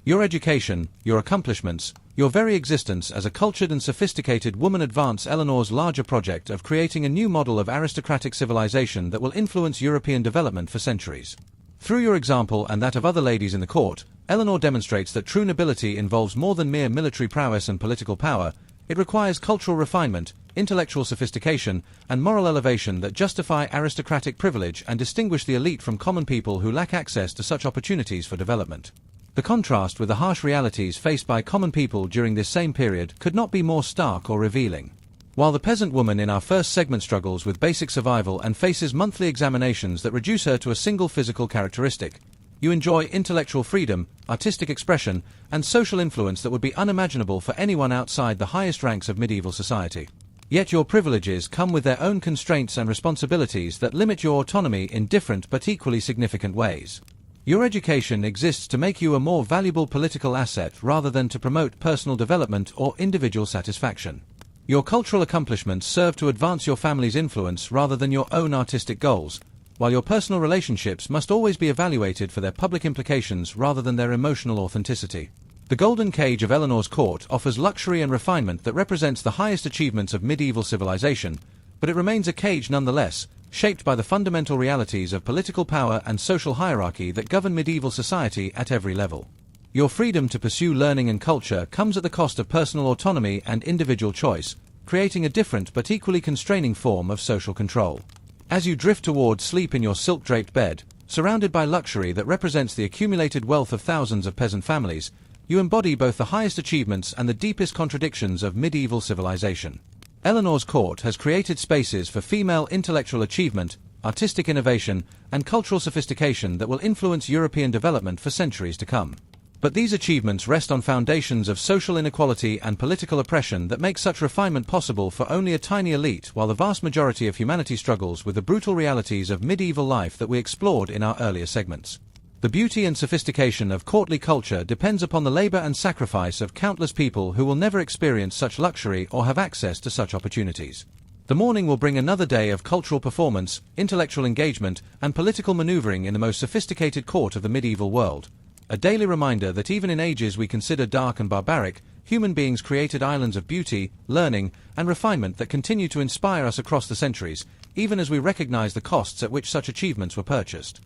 Your education, your accomplishments, your very existence as a cultured and sophisticated woman advance Eleanor's larger project of creating a new model of aristocratic civilization that will influence European development for centuries. Through your example and that of other ladies in the court, Eleanor demonstrates that true nobility involves more than mere military prowess and political power. It requires cultural refinement, intellectual sophistication, and moral elevation that justify aristocratic privilege and distinguish the elite from common people who lack access to such opportunities for development. The contrast with the harsh realities faced by common people during this same period could not be more stark or revealing. While the peasant woman in our first segment struggles with basic survival and faces monthly examinations that reduce her to a single physical characteristic, you enjoy intellectual freedom, artistic expression, and social influence that would be unimaginable for anyone outside the highest ranks of medieval society. Yet your privileges come with their own constraints and responsibilities that limit your autonomy in different but equally significant ways. Your education exists to make you a more valuable political asset rather than to promote personal development or individual satisfaction. Your cultural accomplishments serve to advance your family's influence rather than your own artistic goals, while your personal relationships must always be evaluated for their public implications rather than their emotional authenticity. The golden cage of Eleanor's court offers luxury and refinement that represents the highest achievements of medieval civilization, but it remains a cage nonetheless, shaped by the fundamental realities of political power and social hierarchy that govern medieval society at every level. Your freedom to pursue learning and culture comes at the cost of personal autonomy and individual choice, creating a different but equally constraining form of social control. As you drift toward sleep in your silk-draped bed, surrounded by luxury that represents the accumulated wealth of thousands of peasant families, you embody both the highest achievements and the deepest contradictions of medieval civilization. Eleanor's court has created spaces for female intellectual achievement, artistic innovation, and cultural sophistication that will influence European development for centuries to come. But these achievements rest on foundations of social inequality and political oppression that make such refinement possible for only a tiny elite, while the vast majority of humanity struggles with the brutal realities of medieval life that we explored in our earlier segments. The beauty and sophistication of courtly culture depends upon the labor and sacrifice of countless people who will never experience such luxury or have access to such opportunities. The morning will bring another day of cultural performance, intellectual engagement, and political maneuvering in the most sophisticated court of the medieval world. A daily reminder that even in ages we consider dark and barbaric, human beings created islands of beauty, learning, and refinement that continue to inspire us across the centuries, even as we recognize the costs at which such achievements were purchased.